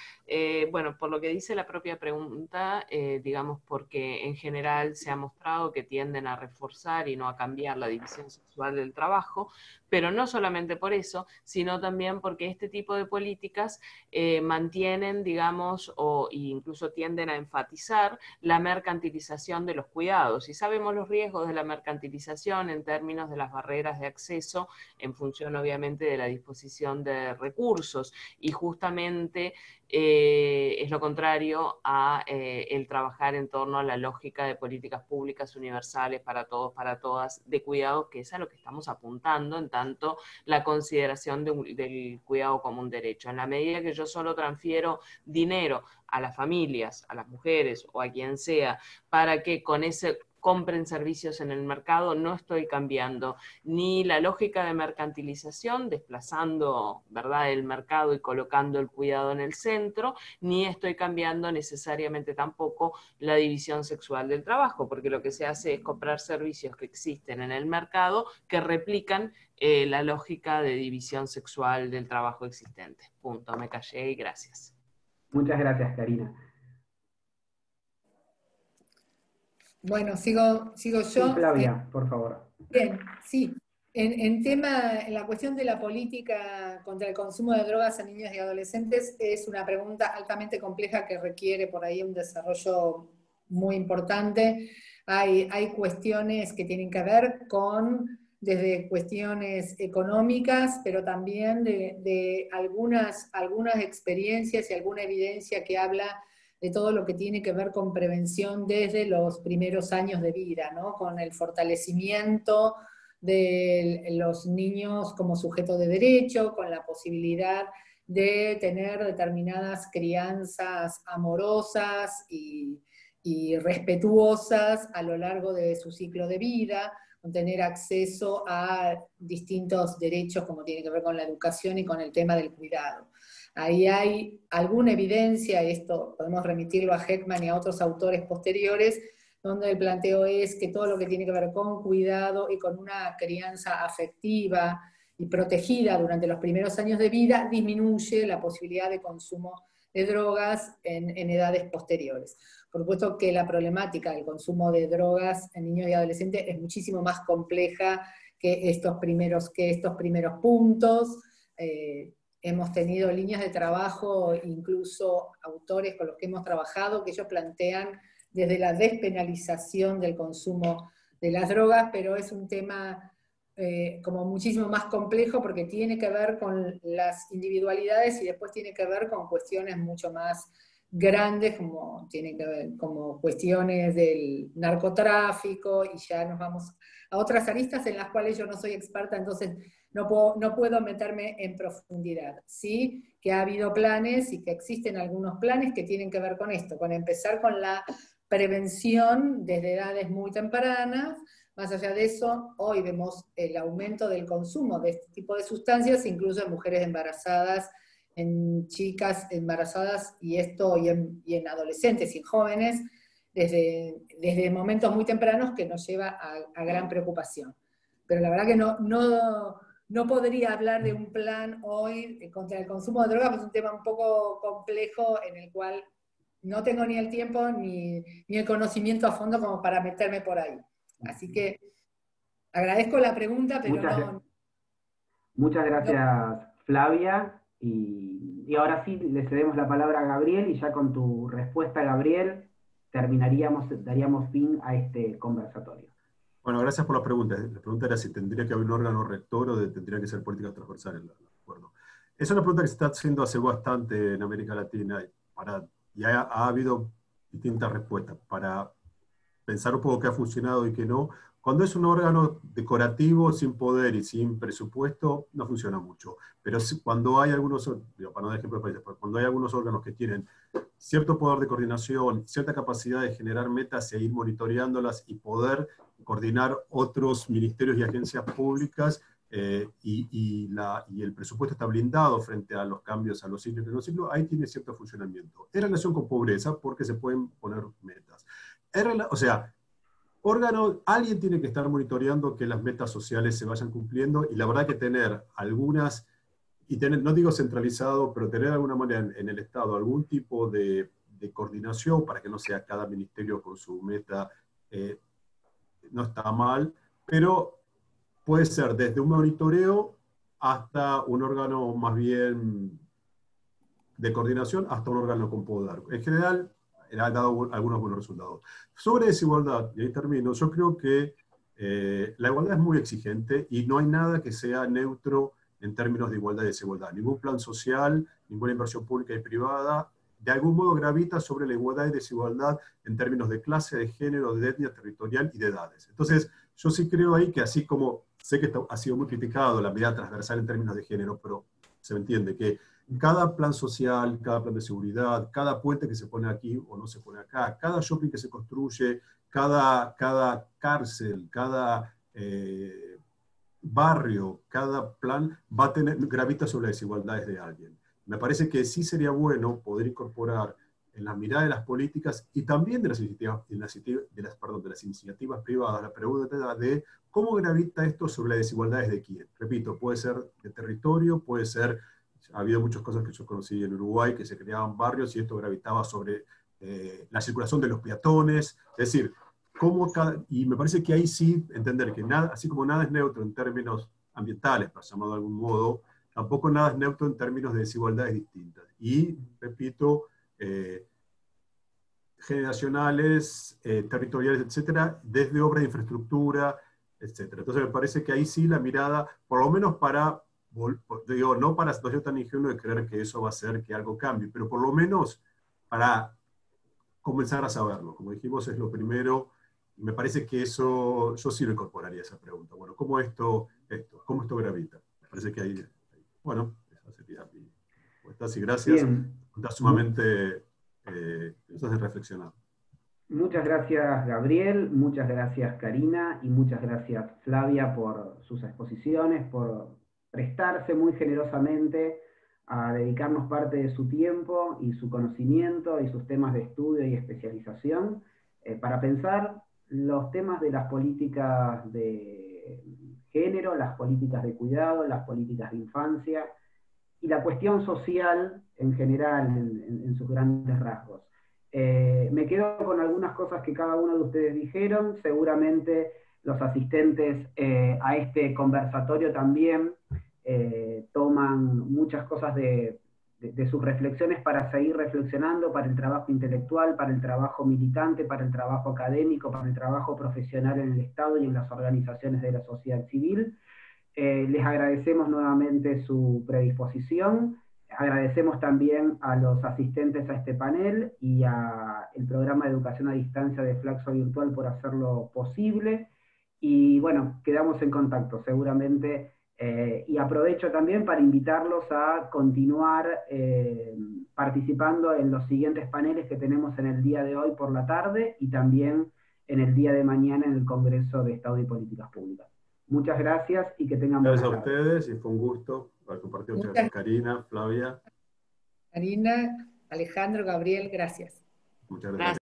Bueno, por lo que dice la propia pregunta, digamos, porque en general se ha mostrado que tienden a reforzar y no a cambiar la división sexual del trabajo, pero no solamente por eso, sino también porque este tipo de políticas mantienen, digamos, o incluso tienden a enfatizar la mercantilización de los cuidados. Y sabemos los riesgos de la mercantilización en términos de las barreras de acceso en función, obviamente, de la disposición de recursos. Y justamente es lo contrario a el trabajar en torno a la lógica de políticas públicas universales para todos, para todas, de cuidado, que es a lo que estamos apuntando, en tanto la consideración del cuidado como un derecho. En la medida que yo solo transfiero dinero a las familias, a las mujeres o a quien sea, para que con compren servicios en el mercado, no estoy cambiando ni la lógica de mercantilización, desplazando, ¿verdad?, el mercado y colocando el cuidado en el centro, ni estoy cambiando necesariamente tampoco la división sexual del trabajo, porque lo que se hace es comprar servicios que existen en el mercado que replican la lógica de división sexual del trabajo existente. Punto, me callé y gracias. Muchas gracias, Karina. Bueno, sigo yo. Sí, Flavia, por favor. Bien, sí. En la cuestión de la política contra el consumo de drogas en niños y adolescentes es una pregunta altamente compleja que requiere por ahí un desarrollo muy importante. Hay cuestiones que tienen que ver desde cuestiones económicas, pero también de algunas experiencias y alguna evidencia que habla de todo lo que tiene que ver con prevención desde los primeros años de vida, ¿no? Con el fortalecimiento de los niños como sujeto de derecho, con la posibilidad de tener determinadas crianzas amorosas y respetuosas a lo largo de su ciclo de vida, con tener acceso a distintos derechos como tiene que ver con la educación y con el tema del cuidado. Ahí hay alguna evidencia, esto podemos remitirlo a Heckman y a otros autores posteriores, donde el planteo es que todo lo que tiene que ver con cuidado y con una crianza afectiva y protegida durante los primeros años de vida disminuye la posibilidad de consumo de drogas en edades posteriores. Por supuesto que la problemática del consumo de drogas en niños y adolescentes es muchísimo más compleja que estos primeros puntos. Hemos tenido líneas de trabajo, incluso autores con los que hemos trabajado, que ellos plantean desde la despenalización del consumo de las drogas, pero es un tema como muchísimo más complejo porque tiene que ver con las individualidades y después tiene que ver con cuestiones mucho más grandes, como tiene que ver como cuestiones del narcotráfico, y ya nos vamos a otras aristas en las cuales yo no soy experta, entonces no puedo meterme en profundidad. Sí que ha habido planes y que existen algunos planes que tienen que ver con esto, con empezar con la prevención desde edades muy tempranas. Más allá de eso, hoy vemos el aumento del consumo de este tipo de sustancias, incluso en mujeres embarazadas, en chicas embarazadas y en adolescentes y en jóvenes, desde momentos muy tempranos, que nos lleva a gran preocupación. Pero la verdad que no podría hablar de un plan hoy contra el consumo de drogas, pues es un tema un poco complejo en el cual no tengo ni el tiempo ni el conocimiento a fondo como para meterme por ahí. Así que agradezco la pregunta, pero Muchas gracias, Flavia. Y ahora sí le cedemos la palabra a Gabriel, y ya con tu respuesta, Gabriel, daríamos fin a este conversatorio. Bueno, gracias por la pregunta. La pregunta era si tendría que haber un órgano rector o tendría que ser políticas transversales. Es una pregunta que se está haciendo hace bastante en América Latina y ha habido distintas respuestas para pensar un poco qué ha funcionado y qué no. Cuando es un órgano decorativo, sin poder y sin presupuesto, no funciona mucho. Pero cuando hay algunos, para no dar ejemplo de países, cuando hay algunos órganos que tienen cierto poder de coordinación, cierta capacidad de generar metas e ir monitoreándolas y poder coordinar otros ministerios y agencias públicas, y el presupuesto está blindado frente a los cambios, a los ciclos y no ciclos, ahí tiene cierto funcionamiento. En relación con pobreza, porque se pueden poner metas. O sea, alguien tiene que estar monitoreando que las metas sociales se vayan cumpliendo, y la verdad que tener algunas, no digo centralizado, pero tener de alguna manera en el Estado algún tipo de coordinación para que no sea cada ministerio con su meta, no está mal, pero puede ser desde un monitoreo hasta un órgano más bien de coordinación, hasta un órgano con poder. En general, ha dado algunos buenos resultados. Sobre desigualdad, y ahí termino, yo creo que la igualdad es muy exigente y no hay nada que sea neutro en términos de igualdad y desigualdad. Ningún plan social, ninguna inversión pública y privada, de algún modo gravita sobre la igualdad y desigualdad en términos de clase, de género, de etnia territorial y de edades. Entonces, yo sí creo ahí que, así como sé que ha sido muy criticado la mirada transversal en términos de género, pero se entiende que cada plan social, cada plan de seguridad, cada puente que se pone aquí o no se pone acá, cada shopping que se construye, cada cárcel, cada barrio, cada plan gravita sobre las desigualdades de alguien. Me parece que sí sería bueno poder incorporar en la mirada de las políticas y también de las iniciativas privadas la pregunta de cómo gravita esto sobre las desigualdades de quién. Repito, puede ser de territorio, puede ser, ha habido muchas cosas que yo conocí en Uruguay, que se creaban barrios y esto gravitaba sobre la circulación de los peatones, es decir, y me parece que ahí sí entender que nada, así como nada es neutro en términos ambientales, para llamarlo de algún modo, tampoco nada es neutro en términos de desigualdades distintas. Y, repito, generacionales, territoriales, etcétera, desde obras de infraestructura, etcétera. Entonces me parece que ahí sí la mirada, por lo menos digo, no ser tan ingenuo de creer que eso va a hacer que algo cambie, pero por lo menos para comenzar a saberlo. Como dijimos, es lo primero. Me parece que eso, yo sí lo incorporaría esa pregunta. Bueno, ¿cómo esto gravita? Me parece que ahí, bueno, esa sería mi respuesta. Sí, gracias. Bien. Está sumamente, nos hace reflexionar. Muchas gracias, Gabriel, muchas gracias, Karina, y muchas gracias, Flavia, por sus exposiciones, por prestarse muy generosamente a dedicarnos parte de su tiempo y su conocimiento y sus temas de estudio y especialización para pensar los temas de las políticas de género, las políticas de cuidado, las políticas de infancia y la cuestión social en general, en sus grandes rasgos. Me quedo con algunas cosas que cada uno de ustedes dijeron, seguramente los asistentes a este conversatorio también toman muchas cosas de sus reflexiones para seguir reflexionando, para el trabajo intelectual, para el trabajo militante, para el trabajo académico, para el trabajo profesional en el Estado y en las organizaciones de la sociedad civil. Les agradecemos nuevamente su predisposición. Agradecemos también a los asistentes a este panel y al programa de educación a distancia de Flaxo Virtual por hacerlo posible. Y bueno, quedamos en contacto seguramente. Y aprovecho también para invitarlos a continuar participando en los siguientes paneles que tenemos en el día de hoy por la tarde y también en el día de mañana en el Congreso de Estado y Políticas Públicas. Muchas gracias y que tengan buenas tardes. Gracias a ustedes y fue un gusto haber compartido muchas gracias, Karina, Flavia. Karina, Alejandro, Gabriel, gracias. Muchas gracias.